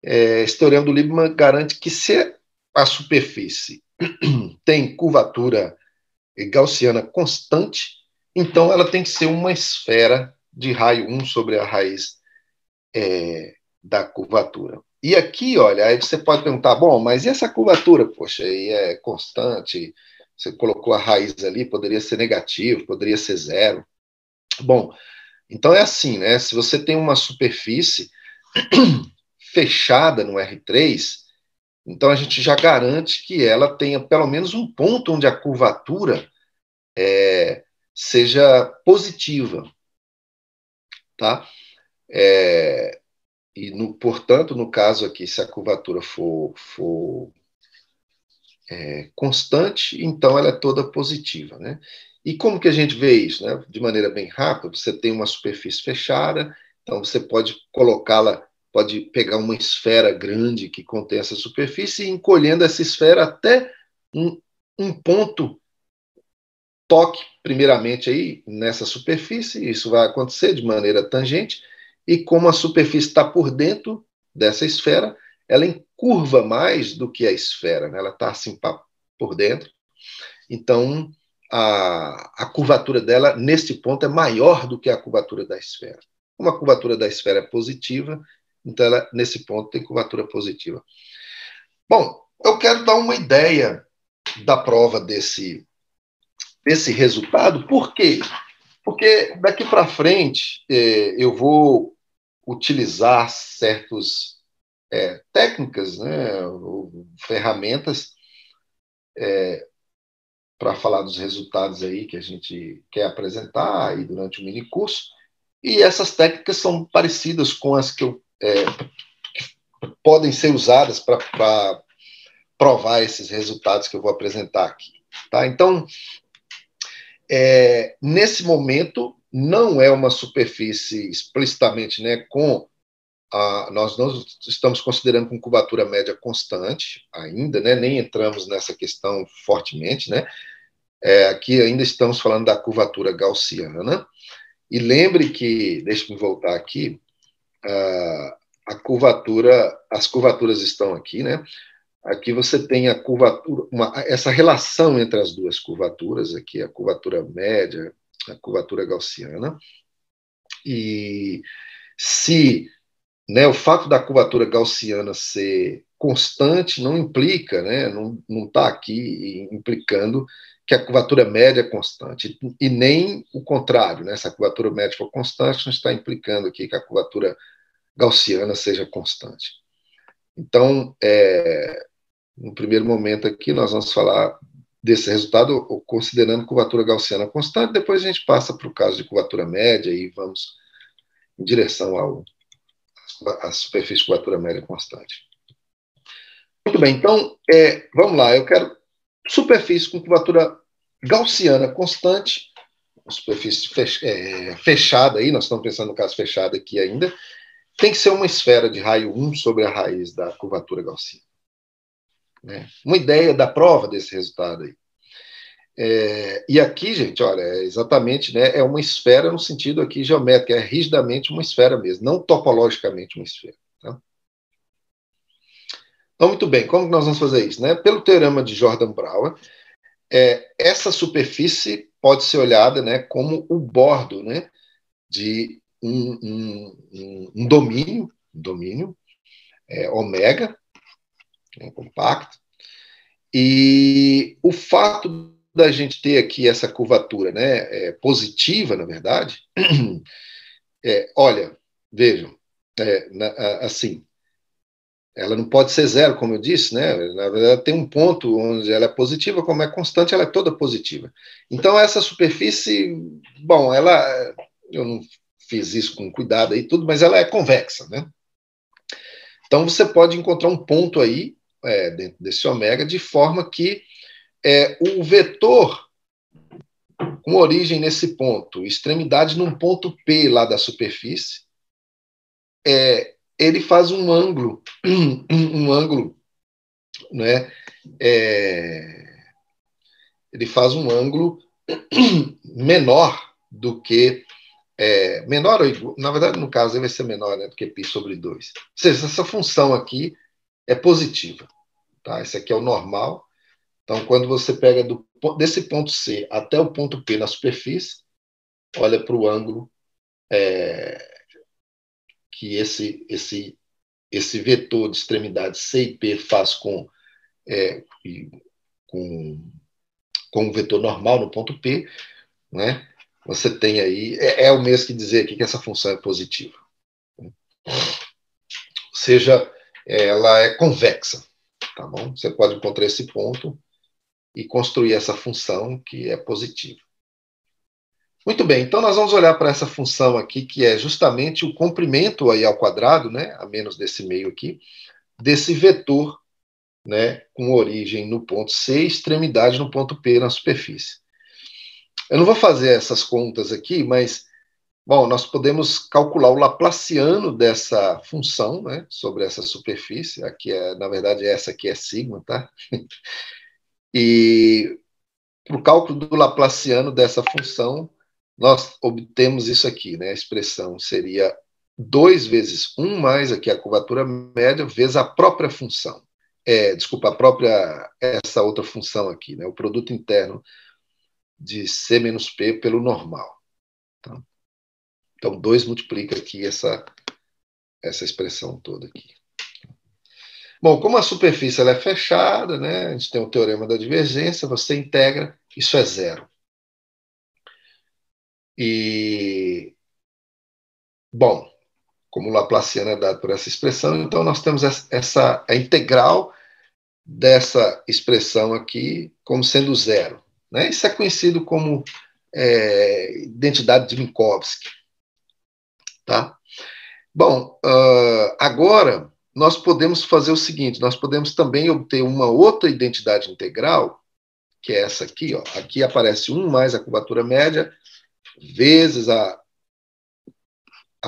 Esse teorema do Liebman garante que se a superfície tem curvatura gaussiana constante, então ela tem que ser uma esfera de raio 1 sobre a raiz da curvatura. E aqui, olha, aí você pode perguntar, bom, mas e essa curvatura? Poxa, aí é constante, você colocou a raiz ali, poderia ser negativo, poderia ser zero. Bom, então é assim, né? Se você tem uma superfície fechada no R3, então a gente já garante que ela tenha pelo menos um ponto onde a curvatura seja positiva, tá? Portanto, no caso aqui, se a curvatura for constante, então ela é toda positiva, né? E como que a gente vê isso, né? De maneira bem rápida, você tem uma superfície fechada, então você pode colocá-la, pode pegar uma esfera grande que contém essa superfície e encolhendo essa esfera até um ponto toque primeiramente aí nessa superfície, isso vai acontecer de maneira tangente, e como a superfície está por dentro dessa esfera, ela encurva mais do que a esfera, né? Ela está assim por dentro, então a curvatura dela, neste ponto, é maior do que a curvatura da esfera. Como a curvatura da esfera é positiva, então ela, nesse ponto, tem curvatura positiva. Bom, eu quero dar uma ideia da prova desse resultado. Por quê? Porque daqui para frente eu vou utilizar certas técnicas, né, ferramentas para falar dos resultados aí que a gente quer apresentar aí durante o mini curso. E essas técnicas são parecidas com as que podem ser usadas para provar esses resultados que eu vou apresentar aqui. Tá? Então, nesse momento, não é uma superfície explicitamente, né, nós não estamos considerando com curvatura média constante ainda, né, nem entramos nessa questão fortemente, né, aqui ainda estamos falando da curvatura gaussiana, e lembre que, deixe-me voltar aqui, as curvaturas estão aqui, né, aqui você tem a curvatura, essa relação entre as duas curvaturas, aqui a curvatura média, a curvatura gaussiana, e se, né, o fato da curvatura gaussiana ser constante não implica, né, não está aqui implicando que a curvatura média é constante, e nem o contrário, né, se a curvatura média for constante, não está implicando aqui que a curvatura gaussiana seja constante. Então, no primeiro momento aqui, nós vamos falar desse resultado considerando curvatura gaussiana constante, depois a gente passa para o caso de curvatura média e vamos em direção à superfície de curvatura média constante. Muito bem, então, vamos lá, eu quero superfície com curvatura gaussiana constante, superfície fechada aí, nós estamos pensando no caso fechado aqui ainda, tem que ser uma esfera de raio 1 sobre a raiz da curvatura gaussiana. Uma ideia da prova desse resultado aí. E aqui, gente, olha, exatamente, né, é uma esfera no sentido aqui geométrico, é rigidamente uma esfera mesmo, não topologicamente uma esfera. Tá? Então, muito bem, como nós vamos fazer isso? Né? Pelo teorema de Jordan-Brouwer, essa superfície pode ser olhada, né, como o bordo, né, de um domínio ômega, compacto, e o fato da gente ter aqui essa curvatura, né, positiva, na verdade, olha, vejam, assim, ela não pode ser zero, como eu disse, né? Na verdade, tem um ponto onde ela é positiva, como é constante, ela é toda positiva. Então, essa superfície, bom, eu não fiz isso com cuidado aí tudo, mas ela é convexa, né? Então, você pode encontrar um ponto aí, dentro desse ômega, de forma que o vetor com origem nesse ponto, extremidade num ponto P lá da superfície, ele faz um ângulo, um ângulo, né? Ele faz um ângulo menor do que menor ou igual, na verdade, no caso, ele vai ser menor, né, do que π sobre 2. Ou seja, essa função aqui é positiva. Tá? Esse aqui é o normal. Então, quando você pega desse ponto C até o ponto P na superfície, olha para o ângulo que esse vetor de extremidade C e P faz com o vetor normal no ponto P, né? Você tem aí, o mesmo que dizer aqui que essa função é positiva. Ou seja, ela é convexa, tá bom? Você pode encontrar esse ponto e construir essa função que é positiva. Muito bem, então nós vamos olhar para essa função aqui, que é justamente o comprimento aí ao quadrado, né, a menos desse meio aqui, desse vetor, né, com origem no ponto C e extremidade no ponto P na superfície. Eu não vou fazer essas contas aqui, mas, bom, nós podemos calcular o laplaciano dessa função, né, sobre essa superfície. Aqui na verdade, essa aqui é sigma, tá? E para o cálculo do laplaciano dessa função, nós obtemos isso aqui, né? A expressão seria 2 vezes 1 mais aqui a curvatura média vezes a própria função. Desculpa, essa outra função aqui, né? O produto interno de C menos P pelo normal. Tá? Então, 2 multiplica aqui essa expressão toda aqui. Bom, como a superfície ela é fechada, né? A gente tem o teorema da divergência, você integra, isso é zero. E, bom, como o Laplaciano é dado por essa expressão, então nós temos a integral dessa expressão aqui como sendo zero. Né? Isso é conhecido como identidade de Minkowski. Tá? Bom, agora nós podemos fazer o seguinte, nós podemos também obter uma outra identidade integral, que é essa aqui. Ó. Aqui aparece 1 mais a curvatura média, vezes a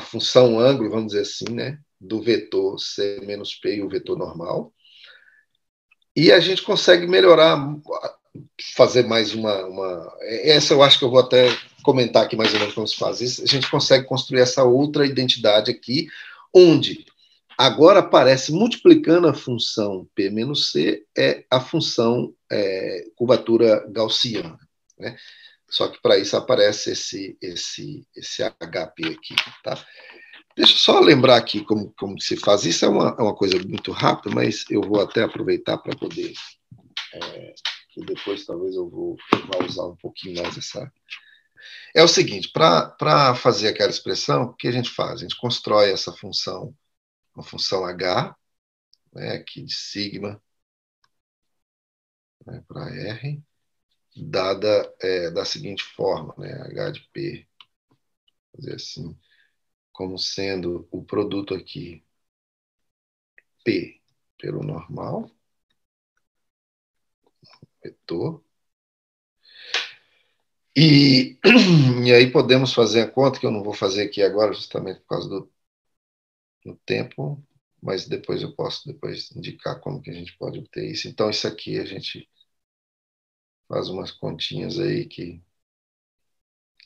função ângulo, vamos dizer assim, né, do vetor C menos P e o vetor normal. E a gente consegue melhorar, fazer mais essa eu acho que eu vou até comentar aqui mais ou menos como se faz isso. A gente consegue construir essa outra identidade aqui, onde agora aparece, multiplicando a função P menos C, a função curvatura gaussiana. Né? Só que para isso aparece esse HP aqui. Tá? Deixa eu só lembrar aqui como se faz. Isso é uma coisa muito rápida, mas eu vou até aproveitar para poder... que depois talvez eu vá usar um pouquinho mais essa... É o seguinte, para fazer aquela expressão, o que a gente faz? A gente constrói essa função, uma função H, né, aqui de sigma, né, para R, dada da seguinte forma, né, H de P, fazer assim, como sendo o produto aqui P pelo normal, vetor, e aí podemos fazer a conta, que eu não vou fazer aqui agora, justamente por causa do tempo, mas depois eu posso indicar como que a gente pode obter isso. Então, isso aqui a gente faz umas continhas aí que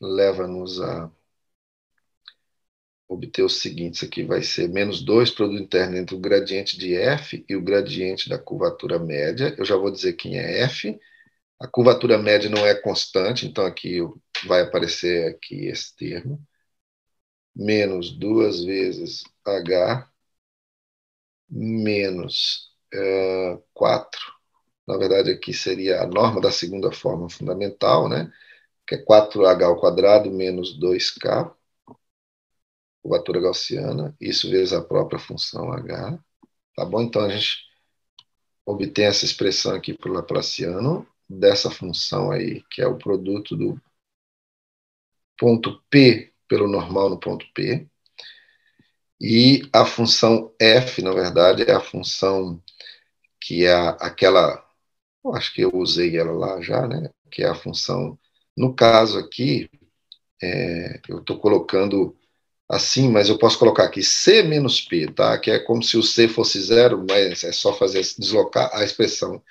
leva-nos a obter o seguinte, isso aqui vai ser menos 2, produto interno entre o gradiente de F e o gradiente da curvatura média. Eu já vou dizer quem é F. A curvatura média não é constante, então aqui vai aparecer aqui esse termo. Menos 2 vezes H menos 4. Na verdade, aqui seria a norma da segunda forma fundamental, né? Que é 4H ao quadrado menos 2K, curvatura gaussiana, isso vezes a própria função H. Tá bom? Então, a gente obtém essa expressão aqui para o Laplaciano, dessa função aí, que é o produto do ponto P pelo normal no ponto P. E a função f, na verdade, é a função que é aquela, eu acho que eu usei ela lá já, né? Que é a função, no caso aqui, eu estou colocando assim, mas eu posso colocar aqui C menos P, tá? Que é como se o C fosse zero, mas é só fazer deslocar, a expressão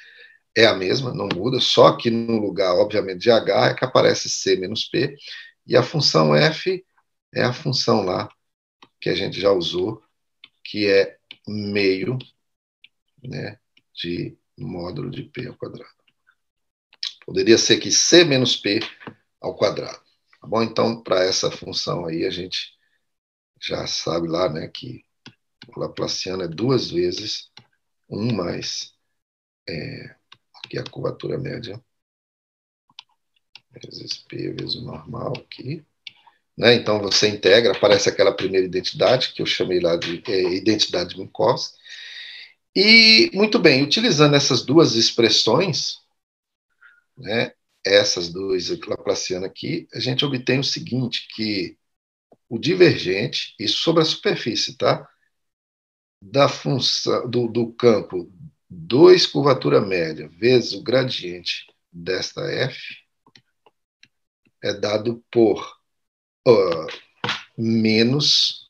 é a mesma, não muda, só que no lugar, obviamente, de H é que aparece C menos P, e a função f é a função lá que a gente já usou, que é meio, né, de módulo de P ao quadrado. Poderia ser que C menos P ao quadrado. Tá bom? Então, para essa função aí, a gente já sabe lá, né, que o Laplaciano é 2 vezes 1 mais aqui a curvatura média vezes P vezes o normal aqui. Né? Então, você integra, aparece aquela primeira identidade, que eu chamei lá de identidade de Minkowski. E, muito bem, utilizando essas duas expressões, né, essas duas Laplaciano aqui, a gente obtém o seguinte, que o divergente, isso sobre a superfície, tá? Da função do campo 2 curvatura média vezes o gradiente desta f é dado por uh, menos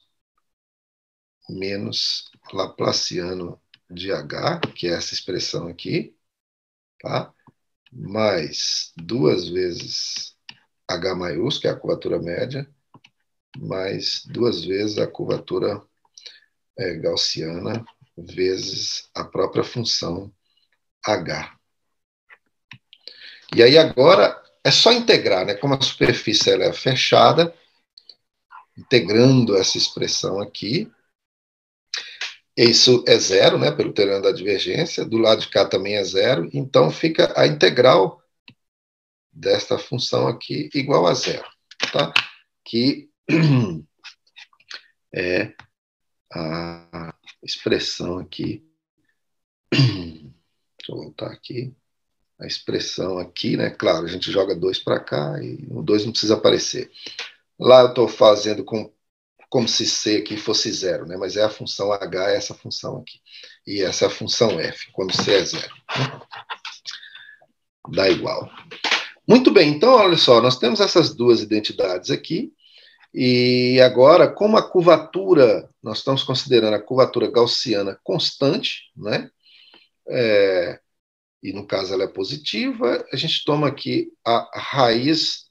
Laplaciano de h, que é essa expressão aqui, tá? Mais 2 vezes h maiúsculo, que é a curvatura média, mais 2 vezes a curvatura gaussiana, vezes a própria função h. E aí agora é só integrar, né? Como a superfície ela é fechada, integrando essa expressão aqui, isso é zero, né? Pelo teorema da divergência, do lado de cá também é zero, então fica a integral desta função aqui igual a zero, tá? Que é a expressão aqui. Deixa eu voltar aqui. A expressão aqui, né? Claro, a gente joga 2 para cá e o 2 não precisa aparecer. Lá eu estou fazendo como se C aqui fosse zero, né? Mas é a função H, é essa função aqui. E essa é a função F, quando C é zero. Dá igual. Muito bem, então, olha só, nós temos essas duas identidades aqui, e agora, como a curvatura, nós estamos considerando a curvatura gaussiana constante, né? E no caso ela é positiva, a gente toma aqui a raiz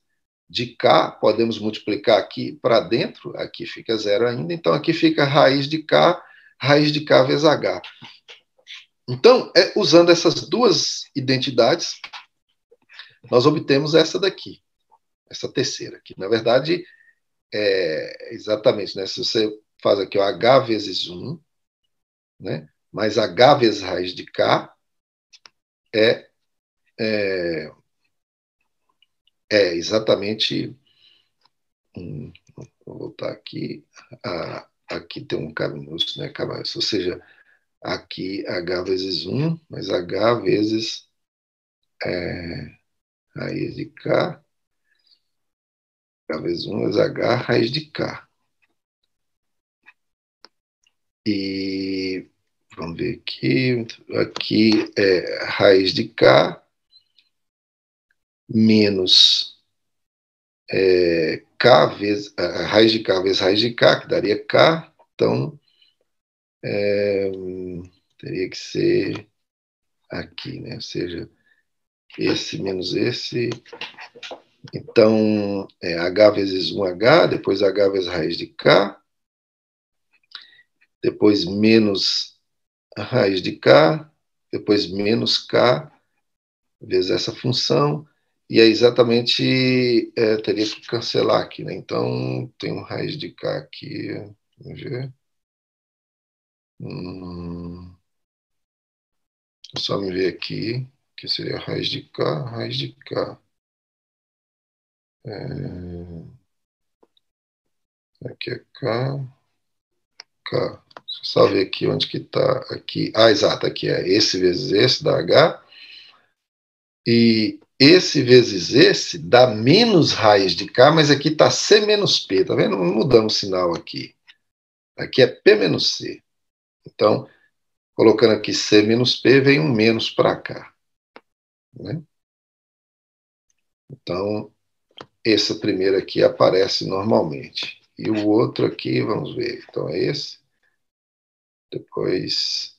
de K, podemos multiplicar aqui para dentro, aqui fica zero ainda, então aqui fica raiz de K vezes H. Então, usando essas duas identidades, nós obtemos essa daqui, essa terceira, que na verdade é exatamente, né? Se você faz aqui o H vezes 1, né? Mais H vezes raiz de K é, é, exatamente. Vou voltar aqui. Aqui tem um K minúsculo, né? K maiúsculo, ou seja, aqui H vezes 1, mais H vezes raiz de K, K vezes 1 vezes H, raiz de K. E vamos ver aqui. Aqui é raiz de K menos K vezes a raiz de K vezes raiz de K, que daria K. Então, teria que ser aqui, né? Ou seja, esse menos esse. Então, H vezes 1H, depois H vezes raiz de K, depois menos a raiz de K, depois menos K vezes essa função, e é exatamente, teria que cancelar aqui, né? Então, tem um raiz de K aqui, vamos ver. Só me ver aqui, que seria raiz de K, raiz de K. Aqui é K, Deixa eu só ver aqui onde que está. Aqui. Ah, exato, aqui é esse vezes esse dá H. E esse vezes esse dá menos raiz de K, mas aqui está C menos P. Tá vendo? Mudamos o sinal aqui. Aqui é P menos C. Então, colocando aqui C menos P, vem um menos para cá. Né? Então, esse primeiro aqui aparece normalmente. E o outro aqui, vamos ver. Então, é esse. Depois,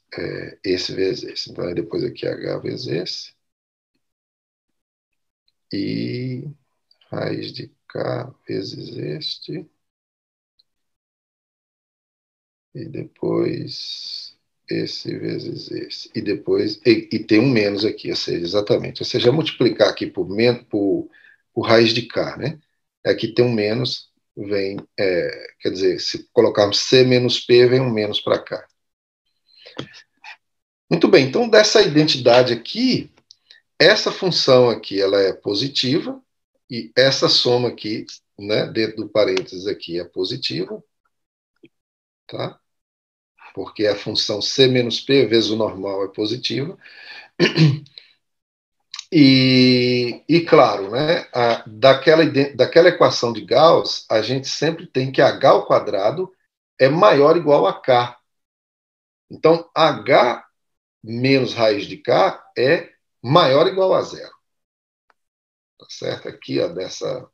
esse vezes esse. Então, depois aqui H vezes esse. E raiz de K vezes este. E depois esse vezes esse. E depois, e tem um menos aqui, ou seja, exatamente. Ou seja, multiplicar aqui por raiz de K, né? Aqui tem um menos, vem, quer dizer, se colocarmos C menos P, vem um menos para cá. Muito bem, então dessa identidade aqui, essa função aqui, ela é positiva, e essa soma aqui, né, dentro do parênteses aqui é positiva, tá? Porque a função C menos P vezes o normal é positiva. E claro, né, daquela equação de Gauss, a gente sempre tem que H ao quadrado é maior ou igual a K. Então, H menos raiz de K é maior ou igual a zero. Tá certo? Aqui, ó, dessa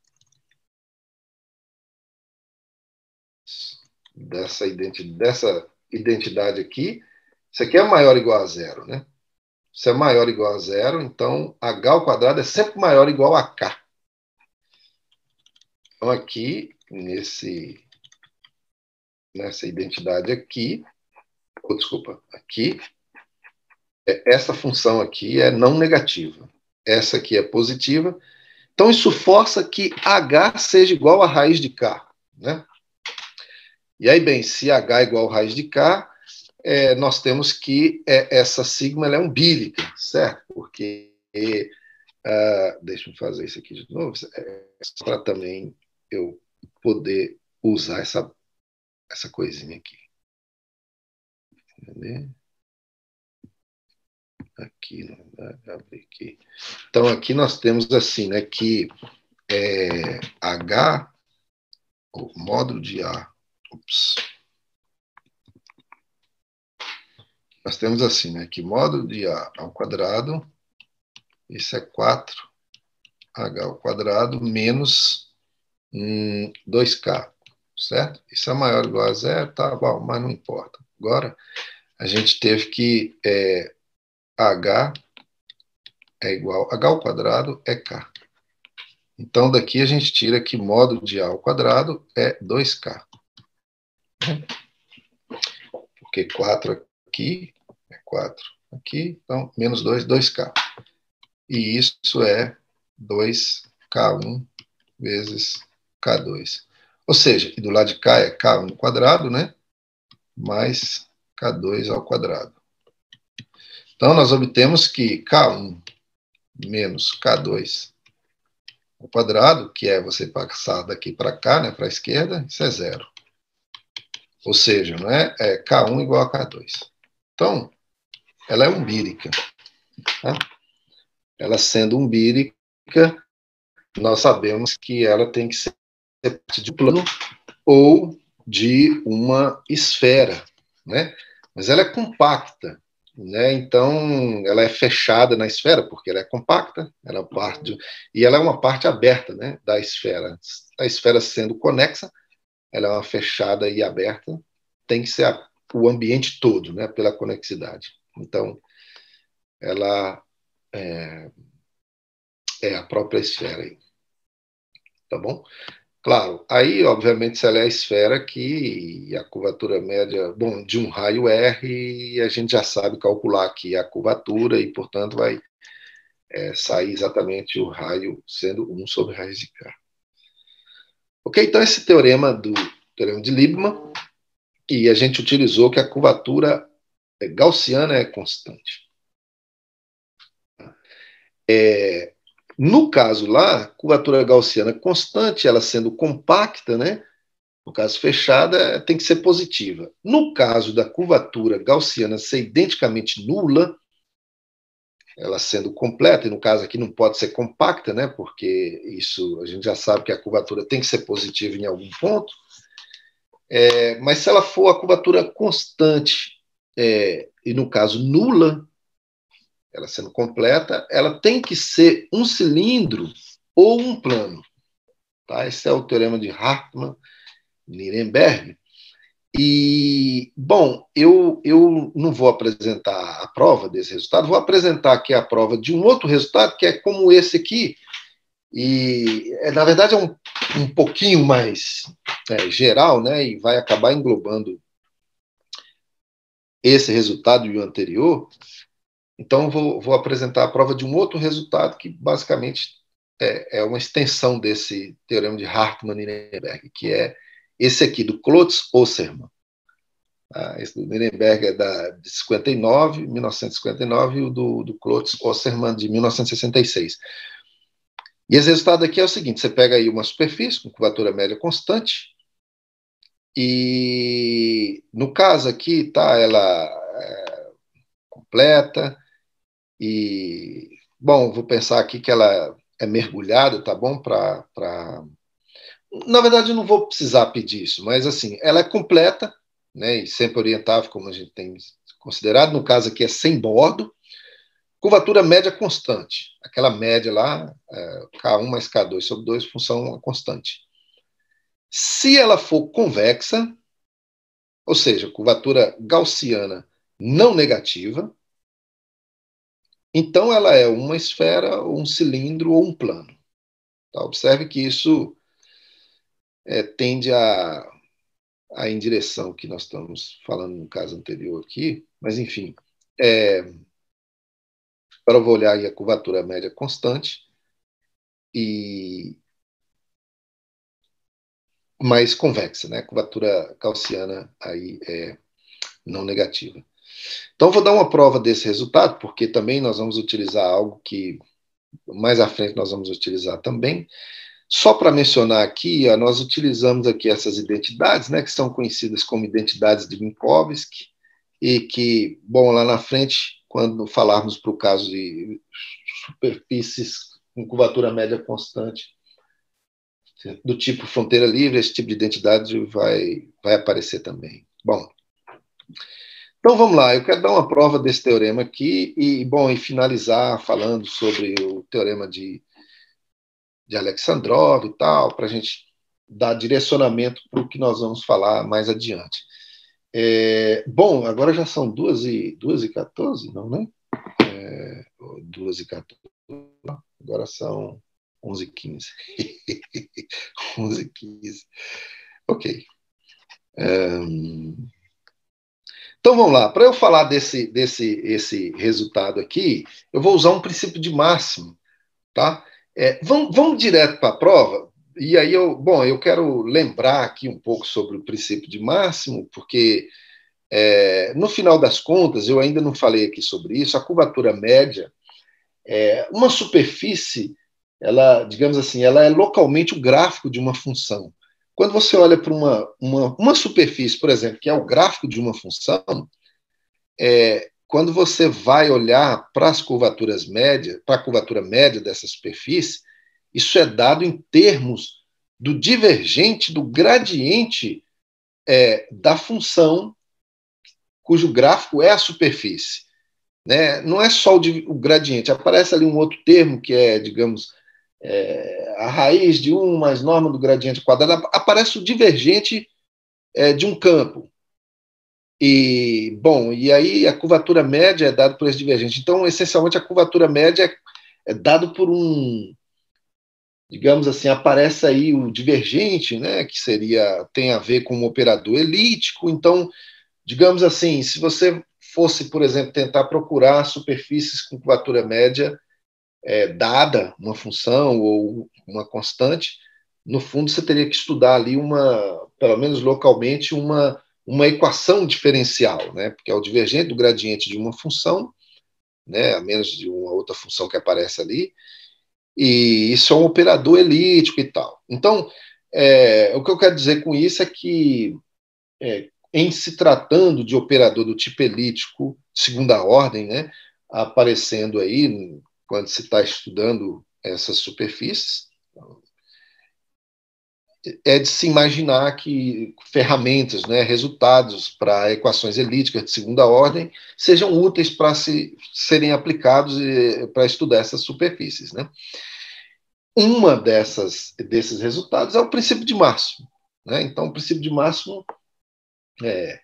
identidade aqui, isso aqui é maior ou igual a zero, né? Se é maior ou igual a zero, então H ao quadrado é sempre maior ou igual a K. Então, aqui, nessa identidade aqui, desculpa, aqui, essa função aqui é não negativa. Essa aqui é positiva. Então, isso força que H seja igual a raiz de K. Né? E aí, bem, se H é igual a raiz de K, nós temos que essa sigma ela é umbílica, certo? Porque, deixa eu fazer isso aqui de novo, para também eu poder usar essa coisinha aqui. Entendeu? Aqui, não dá, abrir aqui. Então, aqui nós temos assim, né, que H, o módulo de A, nós temos assim, né, que módulo de A ao quadrado, isso é 4H ao quadrado menos 2K, certo? Isso é maior ou igual a zero, tá bom, mas não importa. Agora, a gente teve que H é igual, H ao quadrado é K. Então, daqui a gente tira que módulo de A ao quadrado é 2K. Porque 4 aqui é 4 aqui, então menos 2, 2K. E isso é 2K1 vezes K2. Ou seja, e do lado de cá é K1 ao quadrado, né? Mais K2 ao quadrado. Então, nós obtemos que K1 menos K2 ao quadrado, que é você passar daqui para cá, né, para a esquerda, isso é zero. Ou seja, não é K1 igual a K2. Então, ela é umbírica. Tá? Ela sendo umbírica, nós sabemos que ela tem que ser parte de um plano ou de uma esfera, né? Mas ela é compacta, né? Então ela é fechada na esfera porque ela é compacta, e ela é uma parte aberta, né, da esfera. A esfera sendo conexa, ela é uma fechada e aberta, tem que ser o ambiente todo, né, pela conexidade. Então ela é a própria esfera aí, tá bom? Claro, aí, obviamente, se ela é a esfera que a curvatura média, bom, de um raio R, a gente já sabe calcular aqui a curvatura e, portanto, vai sair exatamente o raio sendo 1 sobre raiz de K. Ok, então esse teorema de Liebman, e a gente utilizou que a curvatura gaussiana é constante. No caso lá, curvatura gaussiana constante, ela sendo compacta, né? No caso fechada, tem que ser positiva. No caso da curvatura gaussiana ser identicamente nula, ela sendo completa, e no caso aqui não pode ser compacta, né, porque isso a gente já sabe que a curvatura tem que ser positiva em algum ponto, mas se ela for a curvatura constante, e no caso nula, ela sendo completa, ela tem que ser um cilindro ou um plano. Tá? Esse é o teorema de Hartmann-Nirenberg. E, bom, eu não vou apresentar a prova desse resultado, vou apresentar aqui a prova de um outro resultado, que é como esse aqui, e, na verdade, é um pouquinho mais geral, né, e vai acabar englobando esse resultado e o anterior. Então, vou apresentar a prova de um outro resultado que, basicamente, é uma extensão desse teorema de Hartmann-Nirenberg, que é esse aqui, do Klotz-Ossermann. Esse do Nirenberg é de 1959, e o do Klotz-Ossermann de 1966. E esse resultado aqui é o seguinte: você pega aí uma superfície com curvatura média constante, e no caso aqui, tá, ela completa, e, bom, vou pensar aqui que ela é mergulhada, tá bom? Na verdade, eu não vou precisar pedir isso, mas assim, ela é completa, né, e sempre orientável, como a gente tem considerado. No caso aqui é sem bordo, curvatura média constante, aquela média lá, K1 mais K2 sobre 2, função constante. Se ela for convexa, ou seja, curvatura gaussiana não negativa, então ela é uma esfera, um cilindro ou um plano. Tá? Observe que isso tende a em direção que nós estamos falando no caso anterior aqui, mas enfim, agora eu vou olhar aí a curvatura média constante e mais convexa, né? Curvatura gaussiana aí é não negativa. Então, vou dar uma prova desse resultado, porque também nós vamos utilizar algo que mais à frente nós vamos utilizar também. Só para mencionar aqui, nós utilizamos aqui essas identidades, né, que são conhecidas como identidades de Minkowski, e que, bom, lá na frente, quando falarmos para o caso de superfícies com curvatura média constante, do tipo fronteira livre, esse tipo de identidade vai aparecer também. Bom, então vamos lá, eu quero dar uma prova desse teorema aqui e, bom, e finalizar falando sobre o teorema de Alexandrov e tal, para a gente dar direcionamento para o que nós vamos falar mais adiante. Bom, agora já são 2h14, não, né? 2h14, agora são 11h15. 11h15. Ok. Então vamos lá. Para eu falar desse resultado aqui, eu vou usar um princípio de máximo, tá? Vamos direto para a prova. E aí eu quero lembrar aqui um pouco sobre o princípio de máximo, porque no final das contas, eu ainda não falei aqui sobre isso, a curvatura média uma superfície, ela, digamos assim, ela é localmente o gráfico de uma função. Quando você olha para uma superfície, por exemplo, que é o gráfico de uma função, quando você vai olhar para as curvaturas médias, para a curvatura média dessa superfície, isso é dado em termos do divergente, do gradiente da função cujo gráfico é a superfície. Né? Não é só o gradiente, aparece ali um outro termo que é, digamos, a raiz de 1 mais norma do gradiente quadrado, aparece o divergente de um campo. E, bom, e aí a curvatura média é dada por esse divergente. Então, essencialmente, a curvatura média é dado por digamos assim, aparece aí o divergente, né, que tem a ver com um operador elíptico. Então, digamos assim, se você fosse, por exemplo, tentar procurar superfícies com curvatura média dada uma função ou uma constante, no fundo você teria que estudar ali pelo menos localmente, uma equação diferencial, né? Porque é o divergente do gradiente de uma função, né? A menos de uma outra função que aparece ali, e isso é um operador elíptico e tal. Então, O que eu quero dizer com isso é que, em se tratando de operador do tipo elíptico, segunda ordem, né, aparecendo aí, quando se está estudando essas superfícies, é de se imaginar que ferramentas, né, resultados para equações elípticas de segunda ordem sejam úteis para serem aplicados para estudar essas superfícies, né? Uma desses resultados é o princípio de máximo, né? Então, o princípio de máximo é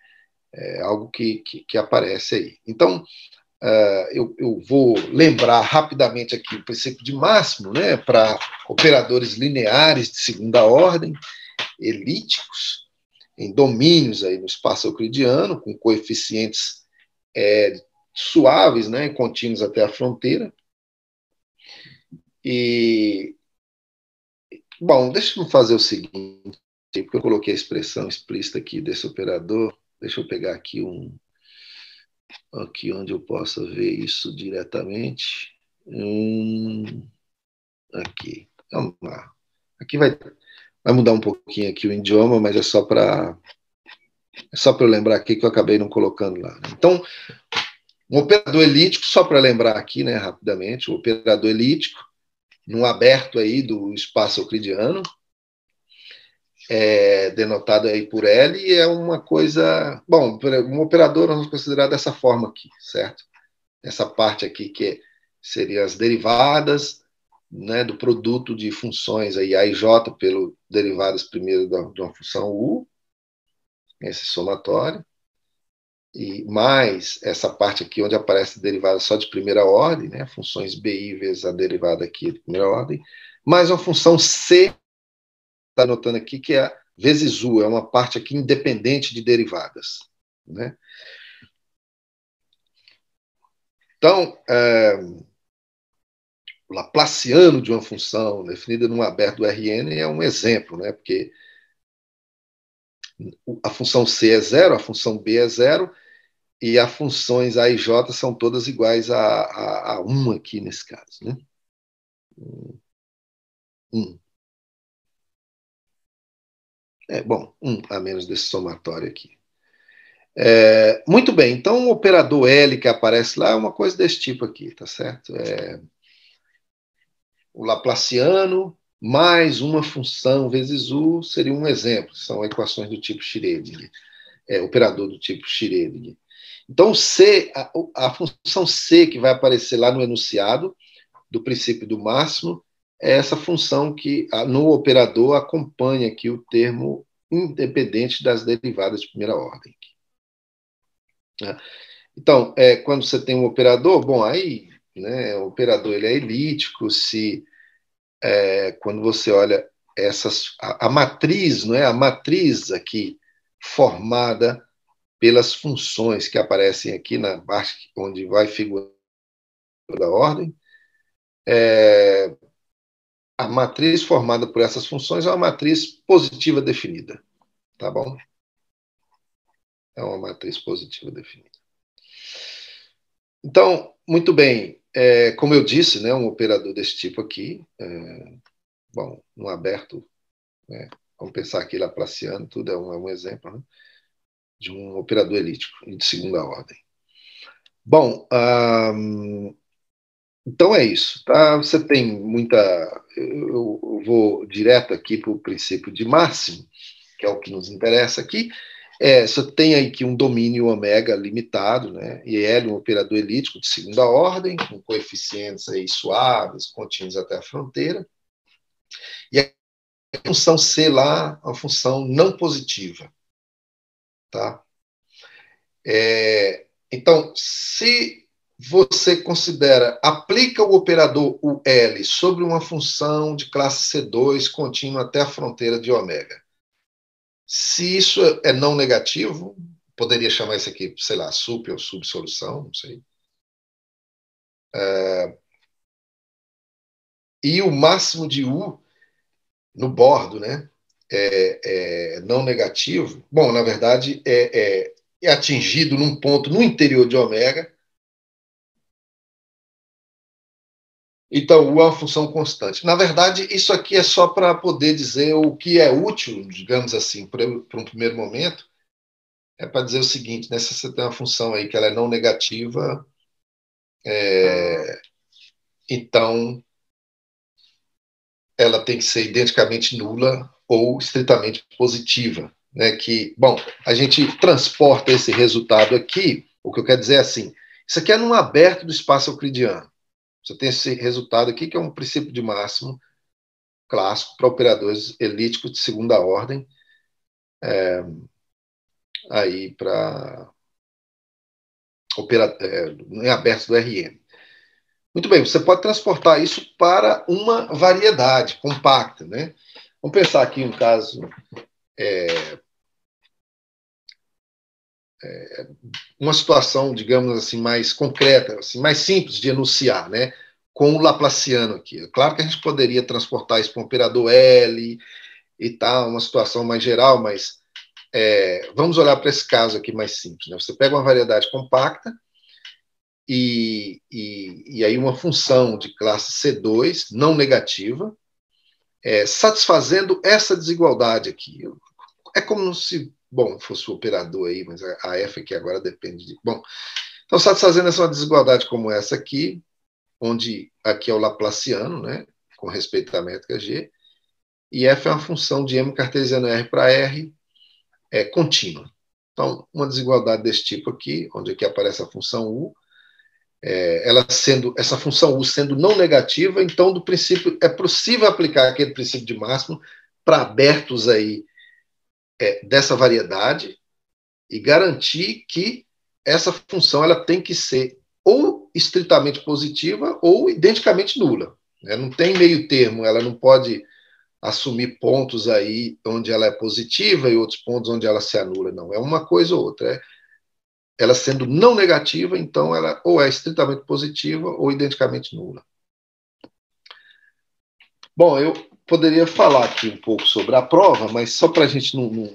algo que aparece aí. Então, eu vou lembrar rapidamente aqui o princípio de máximo, né, para operadores lineares de segunda ordem, elípticos, em domínios aí no espaço euclidiano, com coeficientes suaves, né, contínuos até a fronteira. E, bom, deixa eu fazer o seguinte, porque eu coloquei a expressão explícita aqui desse operador. Deixa eu pegar aqui aqui onde eu possa ver isso diretamente. Aqui. Vamos lá. Aqui vai mudar um pouquinho aqui o idioma, mas é só para eu lembrar aqui que eu acabei não colocando lá. Então, um operador elíptico, só para lembrar aqui, né, rapidamente, o operador elíptico, num aberto aí do espaço euclidiano, denotado aí por L, é uma coisa... Bom, um operador nós vamos considerar dessa forma aqui, certo? Essa parte aqui que seria as derivadas, né, do produto de funções aí, A e J pelo derivadas primeiro de uma função U, esse somatório, e mais essa parte aqui onde aparece derivada só de primeira ordem, né, funções BI vezes a derivada aqui de primeira ordem, mais uma função C, está anotando aqui, que é vezes U, é uma parte aqui independente de derivadas, né? Então, o laplaciano de uma função definida num aberto do Rn é um exemplo, né? Porque a função C é zero, a função B é zero, e as funções A e J são todas iguais a 1 aqui nesse caso, né? 1. Bom, 1 a menos desse somatório aqui. Muito bem, então o operador L que aparece lá é uma coisa desse tipo aqui, tá certo? O laplaciano mais uma função vezes U seria um exemplo, são equações do tipo Schrödinger, operador do tipo Schrödinger. Então, C, a função C que vai aparecer lá no enunciado do princípio do máximo é essa função que no operador acompanha aqui o termo independente das derivadas de primeira ordem. Né? Então, quando você tem um operador, bom, aí, né, o operador ele é elíptico, quando você olha a matriz, não é? A matriz aqui formada pelas funções que aparecem aqui na parte onde vai figurar da ordem, a matriz formada por essas funções é uma matriz positiva definida, tá bom? É uma matriz positiva definida. Então, muito bem, como eu disse, né, um operador desse tipo aqui, bom, um aberto, né, vamos pensar aqui Laplaciano, tudo é um exemplo, né, de um operador elíptico de segunda ordem. Bom, então é isso, tá? Você tem muita... Eu vou direto aqui para o princípio de máximo, que é o que nos interessa aqui. Você tem aí que um domínio ômega limitado, né? E L um operador elíptico de segunda ordem, com coeficientes aí suaves, contínuos até a fronteira. E a função C lá, uma função não positiva, tá? Então, se você aplica o operador UL sobre uma função de classe C2 contínua até a fronteira de ômega. Se isso é não negativo, poderia chamar isso aqui, sei lá, sup ou subsolução, não sei. E o máximo de U no bordo, né, não negativo, bom, na verdade, é atingido num ponto no interior de ômega, Então, U é uma função constante. Na verdade, isso aqui é só para poder dizer o que é útil, digamos assim, para um primeiro momento, é para dizer o seguinte, né? Se você tem uma função aí que ela é não negativa, então ela tem que ser identicamente nula ou estritamente positiva, né? Que, bom, a gente transporta esse resultado aqui, o que eu quero dizer é assim, isso aqui é num aberto do espaço euclidiano. Você tem esse resultado aqui, que é um princípio de máximo clássico para operadores elípticos de segunda ordem, aí para em aberto do RM. Muito bem, você pode transportar isso para uma variedade compacta, né? Vamos pensar aqui um caso, uma situação, digamos assim, mais concreta, assim, mais simples de enunciar, né? Com o Laplaciano aqui. É claro que a gente poderia transportar isso para um operador L e tal, uma situação mais geral, mas vamos olhar para esse caso aqui mais simples, né? Você pega uma variedade compacta e aí uma função de classe C2, não negativa, satisfazendo essa desigualdade aqui. É como se, bom, fosse o operador aí, mas a F aqui agora depende de... Bom, então satisfazendo essa desigualdade como essa aqui, onde aqui é o Laplaciano, né, com respeito à métrica G, e F é uma função de M cartesiano R para R contínua. Então, uma desigualdade desse tipo aqui, onde aqui aparece a função U, essa função U sendo não negativa, então do princípio é possível aplicar aquele princípio de máximo para abertos aí dessa variedade e garantir que essa função ela tem que ser ou estritamente positiva ou identicamente nula. Né? Não tem meio termo, ela não pode assumir pontos aí onde ela é positiva e outros pontos onde ela se anula, não. É uma coisa ou outra. Ela sendo não negativa, então ela ou é estritamente positiva ou identicamente nula. Bom, eu poderia falar aqui um pouco sobre a prova, mas só para a gente não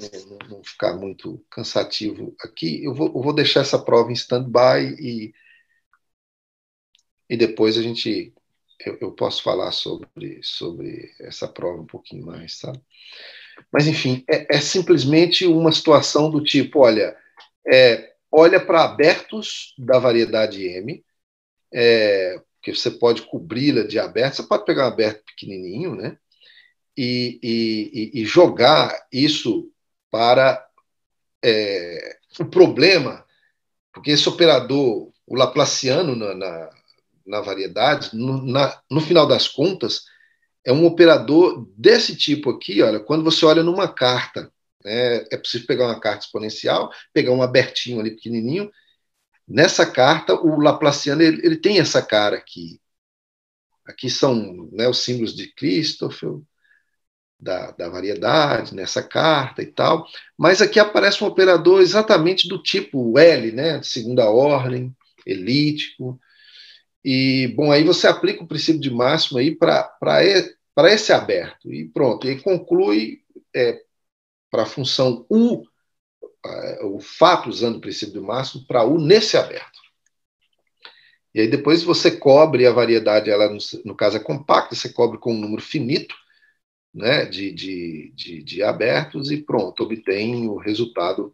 ficar muito cansativo aqui, eu vou deixar essa prova em stand-by e depois eu posso falar sobre essa prova um pouquinho mais, sabe? Mas, enfim, é simplesmente uma situação do tipo, olha para abertos da variedade M, que você pode cobri-la de aberto, você pode pegar um aberto pequenininho, né? E jogar isso para o problema, porque esse operador, o Laplaciano na variedade, no final das contas, é um operador desse tipo aqui, olha, quando você olha numa carta, né, é possível pegar uma carta exponencial, pegar um abertinho ali pequenininho, nessa carta o Laplaciano ele tem essa cara aqui. Aqui são, né, os símbolos de Christoffel, da variedade, nessa carta e tal, mas aqui aparece um operador exatamente do tipo L, né, de segunda ordem, elíptico, e, bom, aí você aplica o princípio de máximo aí para esse aberto, e pronto, e conclui para a função U, o fato usando o princípio de máximo para U nesse aberto. E aí depois você cobre a variedade, ela no caso é compacta, você cobre com um número finito, né, de abertos e pronto, obtém o resultado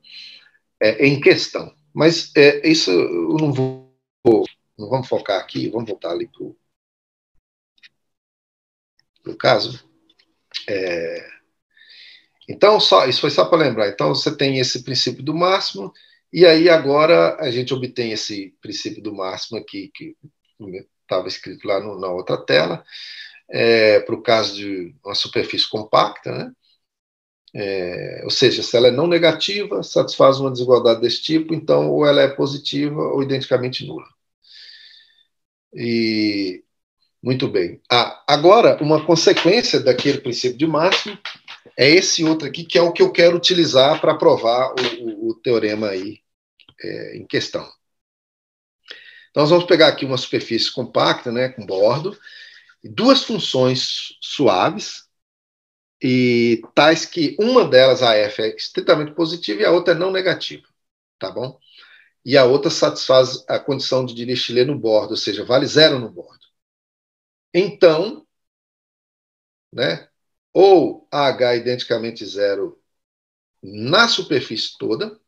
em questão. Mas isso eu não vamos focar aqui, vamos voltar ali para o caso. Então, isso foi só para lembrar. Então, você tem esse princípio do máximo, e aí agora a gente obtém esse princípio do máximo aqui, que estava escrito lá na outra tela, para o caso de uma superfície compacta, né? Ou seja, se ela é não negativa, satisfaz uma desigualdade desse tipo, então ou ela é positiva ou identicamente nula. E muito bem. Agora, uma consequência daquele princípio de máximo é esse outro aqui, que é o que eu quero utilizar para provar o teorema aí em questão. Então, nós vamos pegar aqui uma superfície compacta, né, com bordo, duas funções suaves, e tais que uma delas, a F, é estritamente positiva e a outra é não negativa, tá bom? E a outra satisfaz a condição de Dirichlet no bordo, ou seja, vale zero no bordo. então, né, ou H é identicamente zero na superfície toda,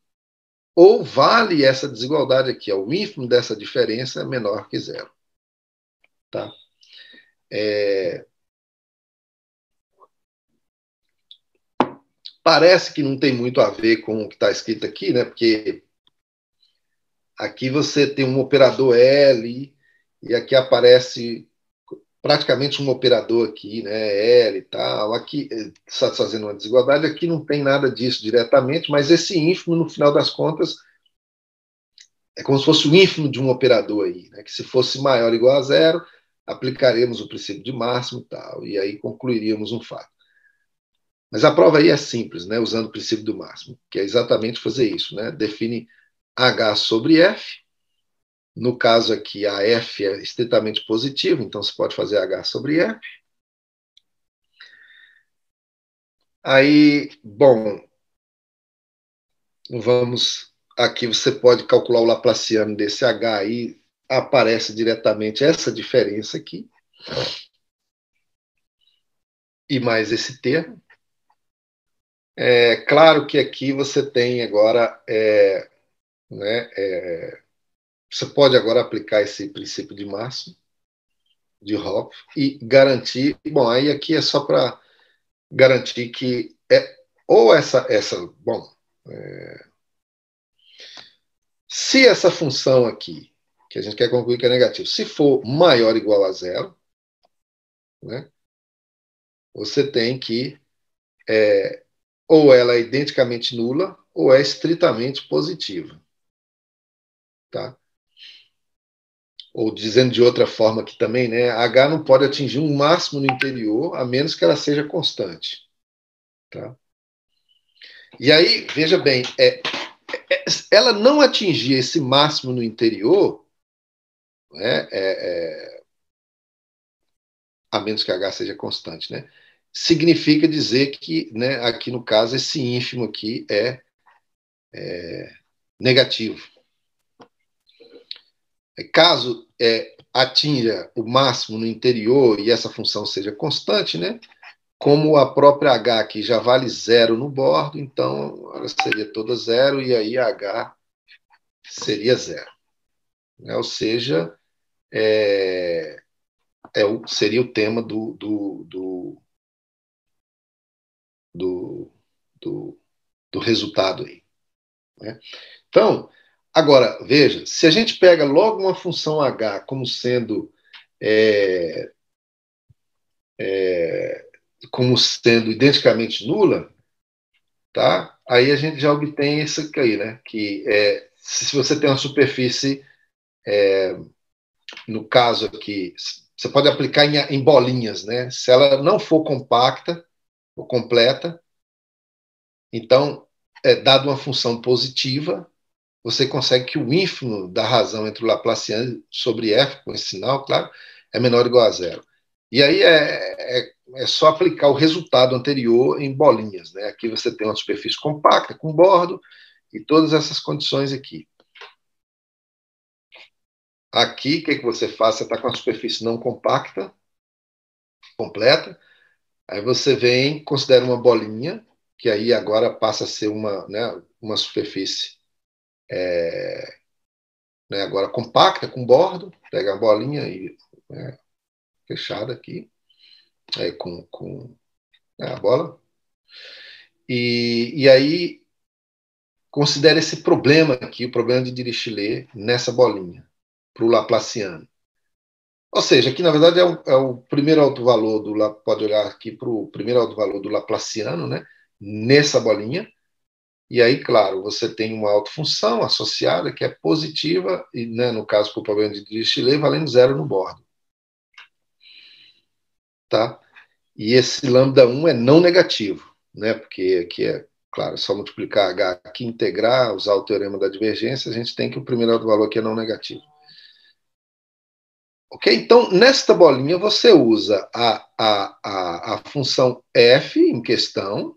ou vale essa desigualdade aqui, o ínfimo dessa diferença é menor que zero. Tá? Parece que não tem muito a ver com o que está escrito aqui, né? Porque aqui você tem um operador L e aqui aparece praticamente um operador aqui, né? L e tal. Aqui está fazendo uma desigualdade, aqui não tem nada disso diretamente, mas esse ínfimo, no final das contas, é como se fosse o ínfimo de um operador aí, né? Que se fosse maior ou igual a zero, aplicaremos o princípio de máximo e tal, e aí concluiríamos um fato. Mas a prova aí é simples, né? Usando o princípio do máximo, que é exatamente fazer isso, né? Define H sobre F. No caso aqui, a F é estritamente positiva, então você pode fazer H sobre F. Aí, bom, vamos. Aqui você pode calcular o Laplaciano desse H aí, aparece diretamente essa diferença aqui. E mais esse termo. É claro que aqui você tem agora, né, você pode agora aplicar esse princípio de máximo de Hopf e garantir. Bom, aí aqui é só para garantir que ou bom, se essa função aqui que a gente quer concluir que é negativo, se for maior ou igual a zero, né, você tem que ou ela é identicamente nula ou é estritamente positiva, tá? Ou dizendo de outra forma aqui também, né, H não pode atingir um máximo no interior, a menos que ela seja constante. Tá? E aí, veja bem, ela não atingir esse máximo no interior, né, a menos que H seja constante, né, significa dizer que, né, aqui no caso, esse ínfimo aqui é negativo. Caso atinja o máximo no interior e essa função seja constante, né, como a própria H aqui já vale zero no bordo, então ela seria toda zero e aí a H seria zero. Né? Ou seja, seria o tema do resultado aí. Né? Então, agora, veja, se a gente pega logo uma função H como sendo identicamente nula, tá? Aí a gente já obtém isso aqui, né? Que se você tem uma superfície, no caso aqui, você pode aplicar em bolinhas, né? Se ela não for compacta ou completa, então, dado uma função positiva, você consegue que o ínfimo da razão entre o Laplaciano sobre f, com esse sinal, claro, é menor ou igual a zero. E aí é só aplicar o resultado anterior em bolinhas. Né? Aqui você tem uma superfície compacta, com bordo, e todas essas condições aqui. Aqui, o que você faz? Você está com a superfície não compacta, completa, aí você vem, considera uma bolinha, que aí agora passa a ser uma superfície agora compacta, com bordo, pega a bolinha e fechada aqui, com a bola. E aí considera esse problema aqui, o problema de Dirichlet nessa bolinha, para o Laplaciano. Ou seja, aqui na verdade é o primeiro autovalor pode olhar aqui para o primeiro autovalor do Laplaciano, né, nessa bolinha. E aí, claro, você tem uma autofunção associada que é positiva, e né, no caso, para o problema de Dirichlet, valendo zero no bordo. Tá? E esse lambda1 é não negativo, né? Porque aqui claro, só multiplicar H aqui, integrar, usar o teorema da divergência, a gente tem que o primeiro valor aqui é não negativo. Ok? Então, nesta bolinha, você usa a função f em questão,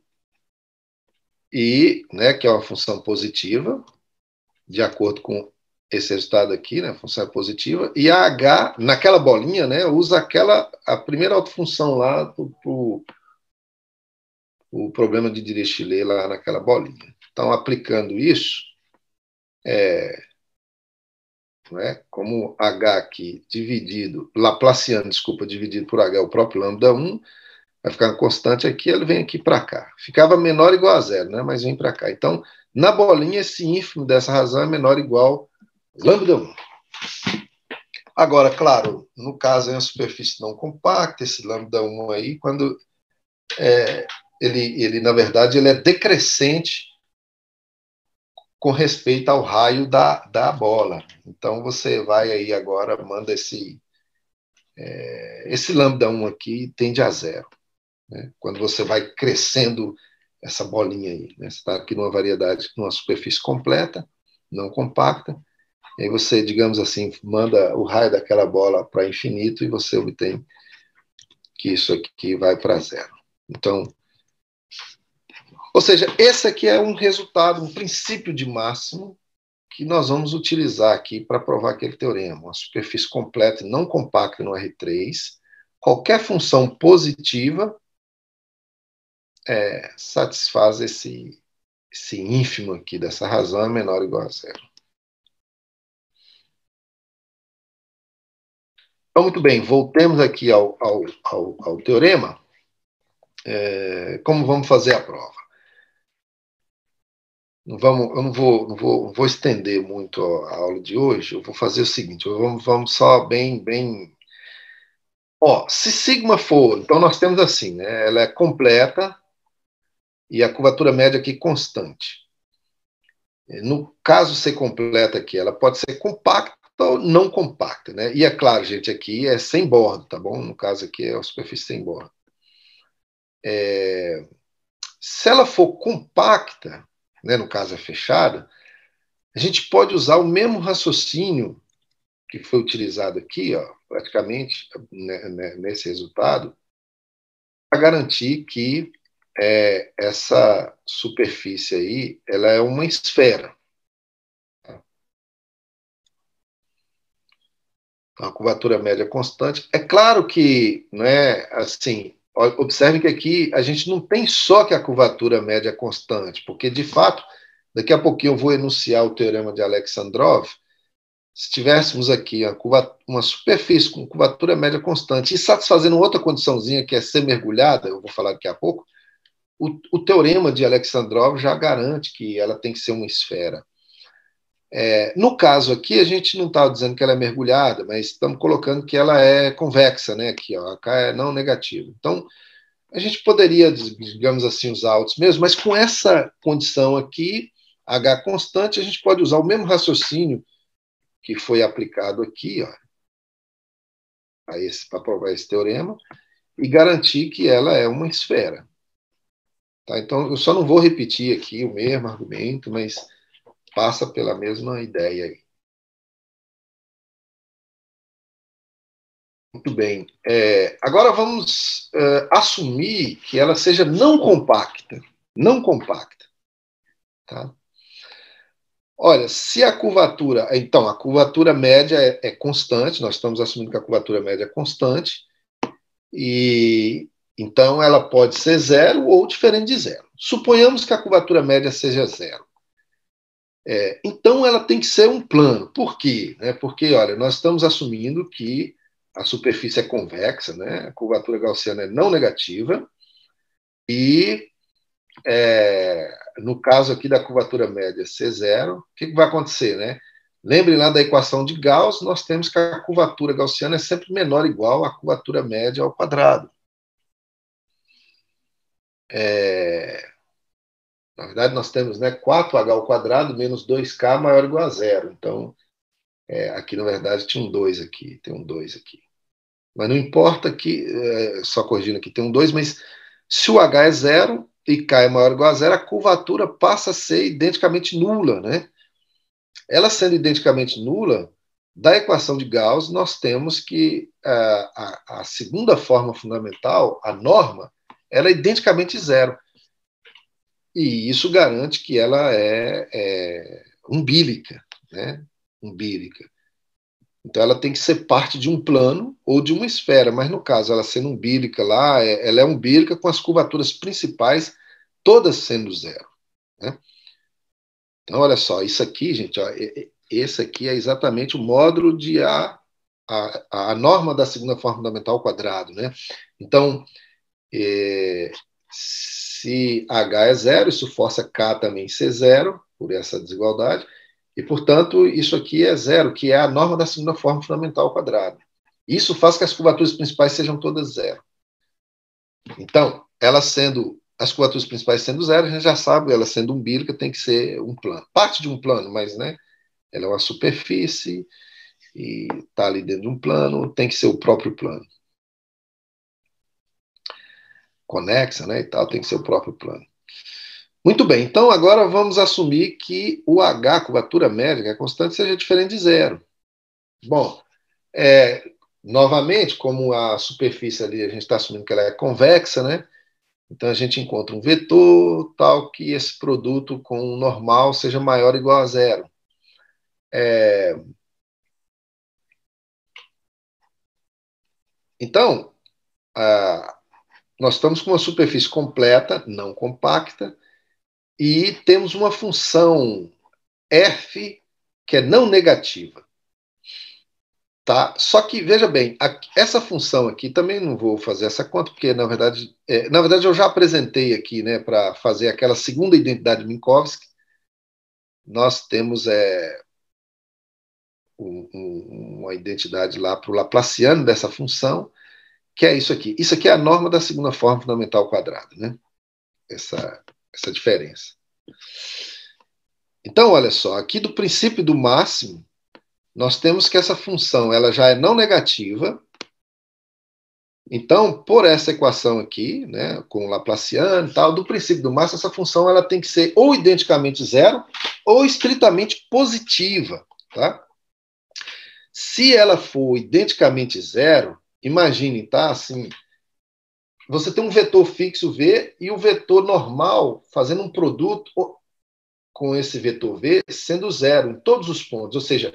e, né, que é uma função positiva, de acordo com esse resultado aqui, né, a função é positiva, e a H, naquela bolinha, né, usa a primeira autofunção lá do o problema de Dirichlet lá naquela bolinha. Então, aplicando isso, né, como H aqui dividido, Laplaciano, desculpa, dividido por H, o próprio lambda 1, vai ficar uma constante aqui, ele vem aqui para cá. Ficava menor ou igual a zero, né, mas vem para cá. Então, na bolinha, esse ínfimo dessa razão é menor ou igual a lambda 1. Agora, claro, no caso é uma superfície não compacta, esse lambda 1 aí, quando ele, na verdade, ele é decrescente com respeito ao raio da bola. Então, você vai aí agora, manda esse lambda 1 aqui tende a zero. Né? Quando você vai crescendo essa bolinha aí. Né? Você está aqui numa variedade, numa superfície completa, não compacta, e aí você, digamos assim, manda o raio daquela bola para infinito e você obtém que isso aqui vai para zero. Então, ou seja, esse aqui é um resultado, um princípio de máximo que nós vamos utilizar aqui para provar aquele teorema. Uma superfície completa e não compacta no R3, qualquer função positiva satisfaz esse ínfimo aqui dessa razão é menor ou igual a zero. Então, muito bem, voltemos aqui ao teorema. Como vamos fazer a prova? Eu não vou estender muito a aula de hoje, eu vou fazer o seguinte, vamos só bem... se sigma for, então nós temos assim, né, ela é completa e a curvatura média aqui constante. No caso ser completa aqui, ela pode ser compacta ou não compacta, né? E é claro, gente, aqui é sem bordo, tá bom? No caso aqui é a superfície sem bordo. Se ela for compacta, né, no caso é fechada, a gente pode usar o mesmo raciocínio que foi utilizado aqui, ó, praticamente né, nesse resultado, para garantir que essa superfície aí ela é uma esfera. A curvatura média constante. É claro que, né, assim, observe que aqui a gente não tem só que a curvatura média é constante, porque, de fato, daqui a pouquinho eu vou enunciar o teorema de Alexandrov. Se tivéssemos aqui uma superfície com curvatura média constante e satisfazendo outra condiçãozinha, que é ser mergulhada, eu vou falar daqui a pouco, o teorema de Alexandrov já garante que ela tem que ser uma esfera. No caso aqui, a gente não está dizendo que ela é mergulhada, mas estamos colocando que ela é convexa, né? Aqui, ó, K é não negativo. Então, a gente poderia, digamos assim, usar outros mesmo, mas com essa condição aqui, H constante, a gente pode usar o mesmo raciocínio que foi aplicado aqui, ó, para provar esse teorema, e garantir que ela é uma esfera. Tá? Então, eu só não vou repetir aqui o mesmo argumento, mas passa pela mesma ideia aí. Muito bem. Agora vamos assumir que ela seja não compacta. Não compacta. Tá? Olha, se a curvatura... Então, a curvatura média é constante, nós estamos assumindo que a curvatura média é constante, e então ela pode ser zero ou diferente de zero. Suponhamos que a curvatura média seja zero. Então, ela tem que ser um plano. Por quê? Porque, olha, nós estamos assumindo que a superfície é convexa, né? A curvatura gaussiana é não negativa, e no caso aqui da curvatura média ser zero, o que vai acontecer, né? Lembrem lá da equação de Gauss, nós temos que a curvatura gaussiana é sempre menor ou igual à curvatura média ao quadrado. Na verdade, nós temos, né, 4h ao quadrado menos 2k maior ou igual a zero. Então, aqui, na verdade, tinha um 2 aqui, tem um 2 aqui. Mas não importa que, só corrigindo aqui, tem um 2, mas se o h é zero e k é maior ou igual a zero, a curvatura passa a ser identicamente nula, né? Ela sendo identicamente nula, da equação de Gauss, nós temos que a segunda forma fundamental, a norma, ela é identicamente zero. E isso garante que ela é umbílica, né? umbílica. Então, ela tem que ser parte de um plano ou de uma esfera, mas no caso, ela sendo umbílica lá, ela é umbílica com as curvaturas principais todas sendo zero, né? Então, olha só, isso aqui, gente, ó, esse aqui é exatamente o módulo de a norma da segunda forma fundamental ao quadrado, né? Então, se H é zero, isso força K também ser zero, por essa desigualdade, e, portanto, isso aqui é zero, que é a norma da segunda forma fundamental ao quadrado. Isso faz que as curvaturas principais sejam todas zero. Então, as curvaturas principais sendo zero, a gente já sabe, ela sendo umbílica tem que ser um plano. Parte de um plano, mas, né, ela é uma superfície e está ali dentro de um plano, tem que ser o próprio plano. Conexa, né, e tal, tem que ser o próprio plano. Muito bem, então agora vamos assumir que o H, a curvatura média, que é constante, seja diferente de zero. Bom, novamente, como a superfície ali, a gente está assumindo que ela é convexa, né? Então a gente encontra um vetor tal que esse produto com o normal seja maior ou igual a zero. Então, nós estamos com uma superfície completa, não compacta, e temos uma função f que é não negativa. Tá? Só que, veja bem, essa função aqui, também não vou fazer essa conta, porque, na verdade, eu já apresentei aqui, né, para fazer aquela segunda identidade de Minkowski, nós temos uma identidade lá para o Laplaciano dessa função, que é isso aqui. Isso aqui é a norma da segunda forma fundamental ao quadrado, né? Essa diferença. Então, olha só, aqui do princípio do máximo, nós temos que essa função ela já é não negativa. Então, por essa equação aqui, né, com o Laplaciano e tal, do princípio do máximo, essa função ela tem que ser ou identicamente zero ou estritamente positiva, tá? Se ela for identicamente zero, imagine, tá? Assim, você tem um vetor fixo V e o vetor normal fazendo um produto com esse vetor V sendo zero em todos os pontos. Ou seja,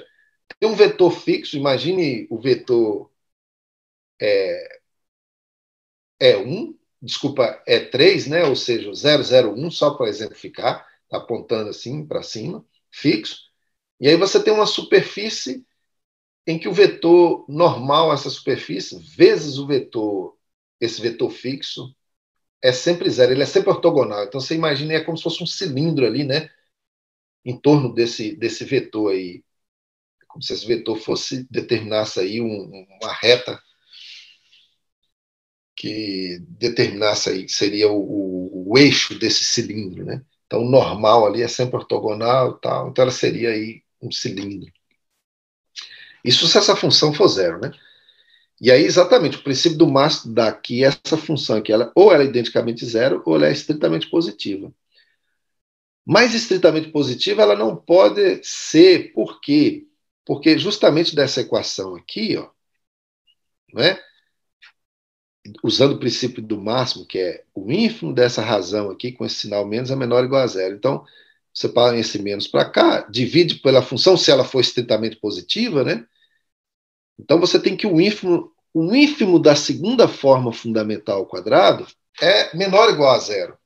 tem um vetor fixo, imagine o vetor E1, desculpa, E3, né? Ou seja, o 001, só para exemplificar, tá apontando assim para cima, fixo. E aí você tem uma superfície em que o vetor normal, essa superfície, vezes esse vetor fixo, é sempre zero, ele é sempre ortogonal. Então você imagina, é como se fosse um cilindro ali, né? Em torno desse vetor aí. Como se esse vetor determinasse aí uma reta que determinasse aí, que seria o eixo desse cilindro, né? Então, o normal ali é sempre ortogonal e tal, então ela seria aí um cilindro. Isso se essa função for zero, né? E aí, exatamente, o princípio do máximo dá que essa função aqui, ou ela é identicamente zero, ou ela é estritamente positiva. Mais estritamente positiva, ela não pode ser, por quê? Porque justamente dessa equação aqui, ó, né? Usando o princípio do máximo, que é o ínfimo dessa razão aqui, com esse sinal menos, é menor ou igual a zero. Então, você põe esse menos para cá, divide pela função, se ela for estritamente positiva, né? Então, você tem que o ínfimo da segunda forma fundamental ao quadrado é menor ou igual a zero.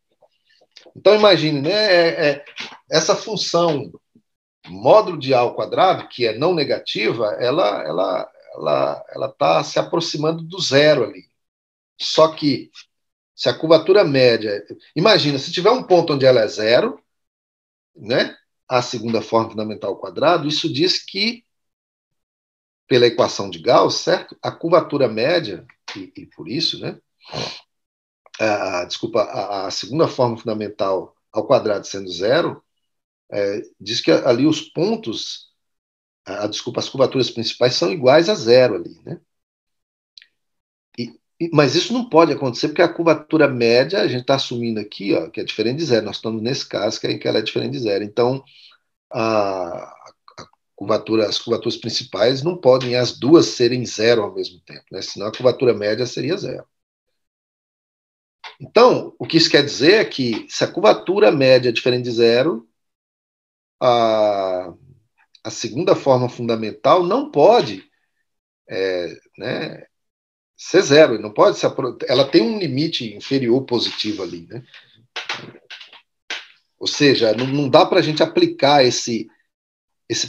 Então, imagine, né? Essa função módulo de A ao quadrado, que é não negativa, ela está se aproximando do zero ali. Só que se a curvatura média... Imagina, se tiver um ponto onde ela é zero, né, a segunda forma fundamental ao quadrado, isso diz que, pela equação de Gauss, certo? A curvatura média, e por isso, né, a segunda forma fundamental ao quadrado sendo zero, diz que ali os pontos, as curvaturas principais são iguais a zero ali, né? Mas isso não pode acontecer porque a curvatura média, a gente está assumindo aqui, ó, que é diferente de zero. Nós estamos nesse caso que ela é diferente de zero. Então, as curvaturas principais não podem as duas serem zero ao mesmo tempo, né? Senão a curvatura média seria zero. Então, o que isso quer dizer é que se a curvatura média é diferente de zero, a segunda forma fundamental não pode né, ser zero, não pode ser, ela tem um limite inferior positivo ali, né? Ou seja, não dá para a gente aplicar esse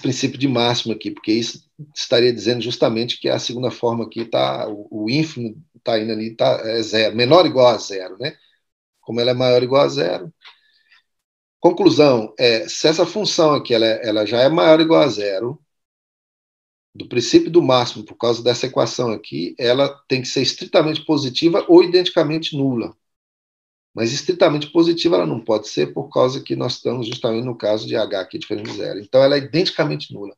princípio de máximo aqui, porque isso estaria dizendo justamente que a segunda forma aqui está, o ínfimo está indo ali, é zero, menor ou igual a zero, né? Como ela é maior ou igual a zero. Conclusão, se essa função aqui ela já é maior ou igual a zero, do princípio do máximo, por causa dessa equação aqui, ela tem que ser estritamente positiva ou identicamente nula. Mas estritamente positiva ela não pode ser, por causa que nós estamos justamente no caso de H aqui diferente de zero. Então ela é identicamente nula.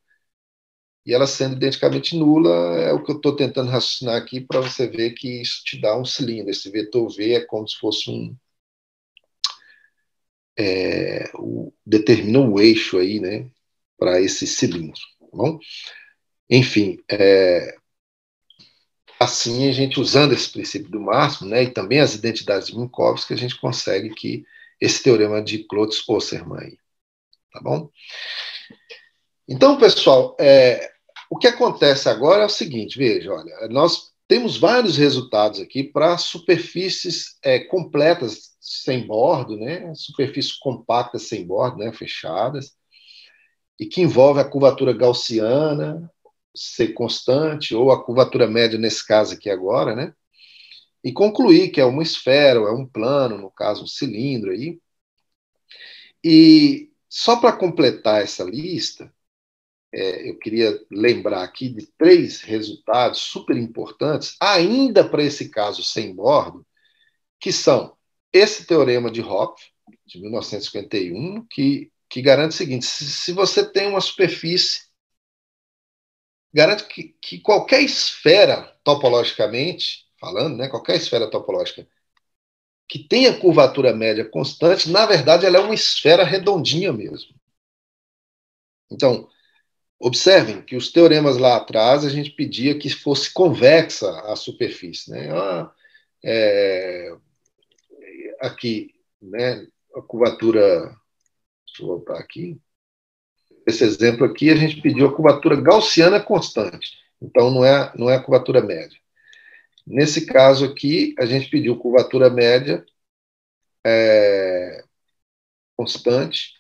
E ela sendo identicamente nula, é o que eu estou tentando raciocinar aqui para você ver que isso te dá um cilindro. Esse vetor V é como se fosse determina um eixo aí, né, para esse cilindro. Tá bom? Enfim, assim a gente usando esse princípio do máximo, né, e também as identidades de Minkowski, a gente consegue que esse teorema de Klotz-Osserman, tá bom? Então, pessoal, o que acontece agora é o seguinte, veja, olha, nós temos vários resultados aqui para superfícies completas sem bordo, né, superfícies compactas sem bordo, né, fechadas, e que envolve a curvatura gaussiana ser constante, ou a curvatura média nesse caso aqui agora, né, e concluir que é uma esfera, ou é um plano, no caso um cilindro aí. E só para completar essa lista, eu queria lembrar aqui de 3 resultados super importantes, ainda para esse caso sem bordo, que são esse teorema de Hopf, de 1951, que garante o seguinte: se você tem uma superfície, garante que qualquer esfera, topologicamente falando, né, qualquer esfera topológica que tenha curvatura média constante, na verdade, ela é uma esfera redondinha mesmo. Então, observem que os teoremas lá atrás a gente pedia que fosse convexa a superfície, né? Aqui, né? A curvatura, deixa eu voltar aqui. Esse exemplo aqui a gente pediu a curvatura gaussiana constante. Então não é a curvatura média. Nesse caso aqui a gente pediu curvatura média constante,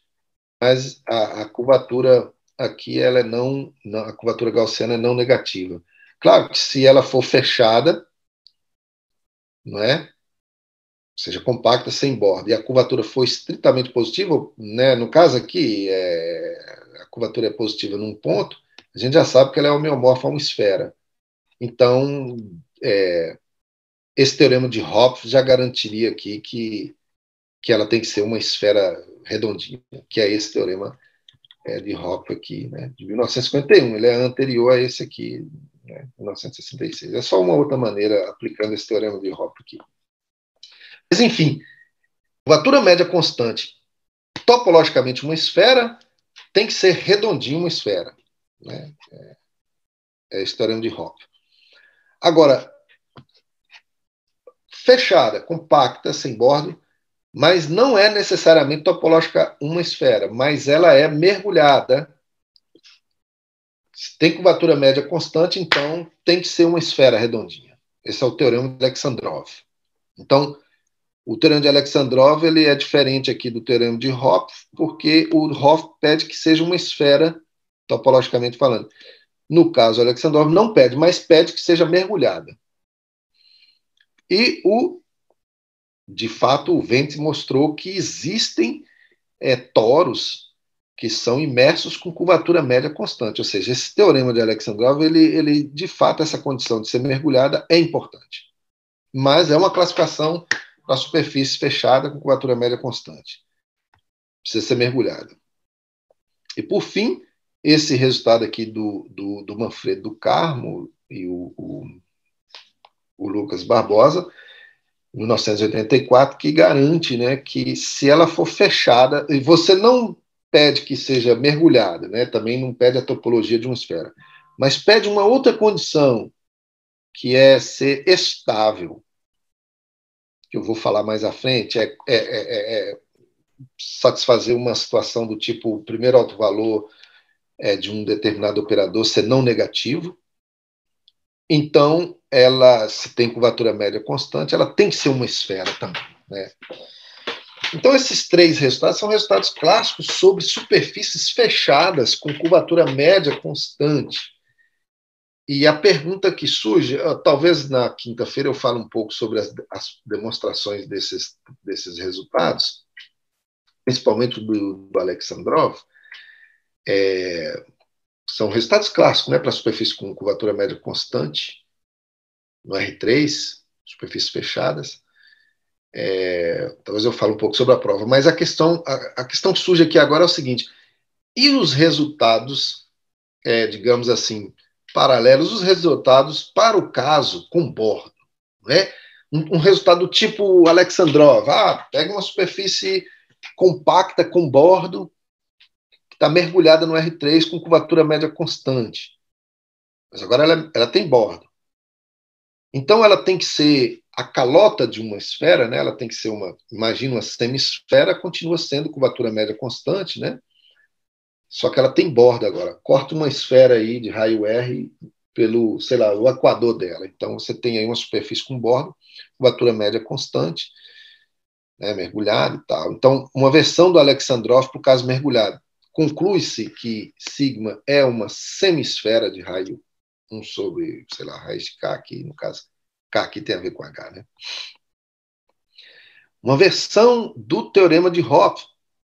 mas a curvatura aqui ela é não, a curvatura gaussiana é não negativa. Claro que se ela for fechada, não é? Ou seja, compacta sem borda, e a curvatura for estritamente positiva, né? No caso aqui, a curvatura é positiva num ponto, a gente já sabe que ela é homeomorfa a uma esfera. Então, esse teorema de Hopf já garantiria aqui que ela tem que ser uma esfera redondinha, que é esse teorema de Hopf aqui, né, de 1951. Ele é anterior a esse aqui, né, 1966. É só uma outra maneira aplicando esse teorema de Hopf aqui. Mas, enfim, curvatura média constante, topologicamente uma esfera, tem que ser redondinho uma esfera. Né? Esse teorema de Hopf. Agora, fechada, compacta, sem bordo, mas não é necessariamente topológica uma esfera, mas ela é mergulhada. Se tem curvatura média constante, então tem que ser uma esfera redondinha. Esse é o teorema de Alexandrov. Então, o teorema de Alexandrov ele é diferente aqui do teorema de Hopf, porque o Hopf pede que seja uma esfera, topologicamente falando. No caso, o Alexandrov não pede, mas pede que seja mergulhada. E, de fato, o Ventes mostrou que existem toros que são imersos com curvatura média constante. Ou seja, esse teorema de Alexandrov, ele de fato, essa condição de ser mergulhada é importante. Mas é uma classificação para superfície fechada com curvatura média constante. Precisa ser mergulhada. E, por fim, esse resultado aqui do Manfredo do Carmo e o Lucas Barbosa, 1984, que garante, né, que se ela for fechada, e você não pede que seja mergulhada, né, também não pede a topologia de uma esfera, mas pede uma outra condição, que é ser estável, que eu vou falar mais à frente, satisfazer uma situação do tipo, o primeiro alto valor de um determinado operador ser não negativo, então ela, se tem curvatura média constante, ela tem que ser uma esfera também, né? Então, esses três resultados são resultados clássicos sobre superfícies fechadas com curvatura média constante. E a pergunta que surge, talvez na quinta-feira eu falo um pouco sobre as demonstrações desses resultados, principalmente do Alexandrov, são resultados clássicos, né, para superfície com curvatura média constante, no R3, superfícies fechadas. Talvez eu fale um pouco sobre a prova, mas a questão que surge aqui agora é o seguinte: e os resultados, digamos assim, paralelos, os resultados para o caso com bordo, né? Um resultado tipo Alexandrov, pega uma superfície compacta com bordo que está mergulhada no R3 com curvatura média constante, mas agora ela tem bordo. Então ela tem que ser a calota de uma esfera, né? Ela tem que ser imagina uma semisfera, continua sendo curvatura média constante, né? Só que ela tem borda agora. Corta uma esfera aí de raio R pelo, sei lá, o equador dela. Então você tem aí uma superfície com bordo, curvatura média constante, né, mergulhado e tal. Então, uma versão do Alexandrov para o caso mergulhado. Conclui-se que sigma é uma semisfera de raio 1 sobre, sei lá, raiz de K aqui, no caso, K aqui tem a ver com H, né? Uma versão do teorema de Hopf,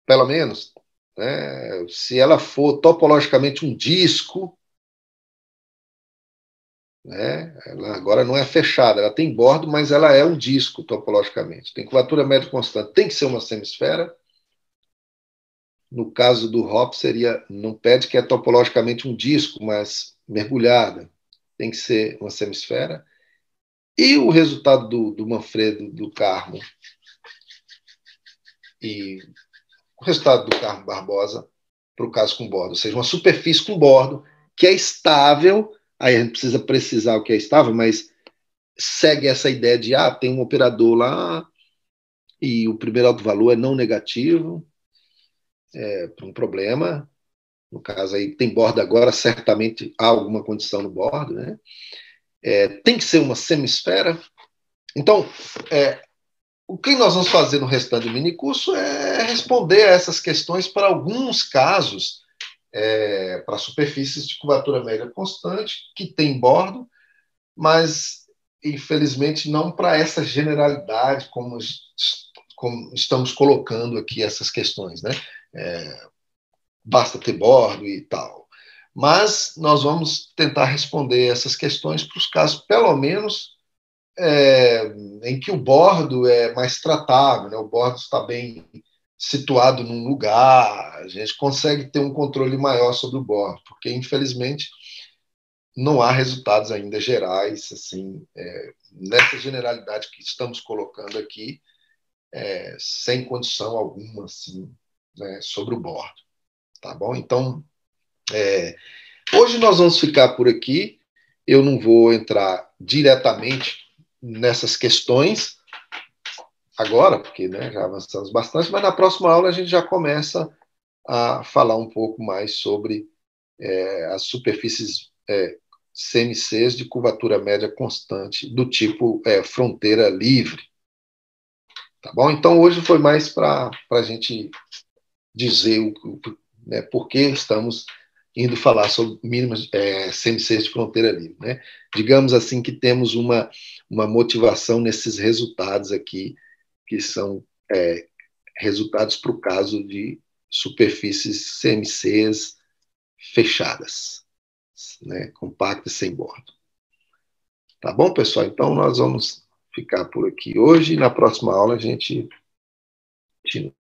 pelo menos, né? Se ela for topologicamente um disco, né? Ela agora não é fechada, ela tem bordo, mas ela é um disco topologicamente. Tem curvatura média constante, tem que ser uma semisfera. No caso do Hopf, não pede que é topologicamente um disco, mas mergulhada. Tem que ser uma semisfera. E o resultado do Manfredo, do Carmo, e o resultado do Carmo Barbosa para o caso com bordo, ou seja, uma superfície com bordo que é estável, aí a gente precisa precisar o que é estável, mas segue essa ideia de, tem um operador lá e o primeiro autovalor é não negativo, para um problema, no caso aí tem bordo agora, certamente há alguma condição no bordo, né? Tem que ser uma semisfera. Então, o que nós vamos fazer no restante do minicurso é responder a essas questões para alguns casos, para superfícies de curvatura média constante, que tem bordo, mas, infelizmente, não para essa generalidade, como estamos colocando aqui essas questões, né? Basta ter bordo e tal. Mas nós vamos tentar responder essas questões para os casos, pelo menos, em que o bordo é mais tratável, né? O bordo está bem situado num lugar, a gente consegue ter um controle maior sobre o bordo, porque, infelizmente, não há resultados ainda gerais, assim, nessa generalidade que estamos colocando aqui, sem condição alguma, assim, né, sobre o bordo. Tá bom? Então, hoje nós vamos ficar por aqui. Eu não vou entrar diretamente nessas questões agora, porque, né, já avançamos bastante, mas na próxima aula a gente já começa a falar um pouco mais sobre as superfícies CMCs de curvatura média constante do tipo fronteira livre. Tá bom? Então, hoje foi mais para a gente dizer né, por que estamos indo falar sobre mínimas CMCs de fronteira livre. Né? Digamos assim que temos uma motivação nesses resultados aqui, que são resultados para o caso de superfícies CMCs fechadas, né, compactas, sem bordo. Tá bom, pessoal? Então, nós vamos ficar por aqui hoje e na próxima aula a gente continua.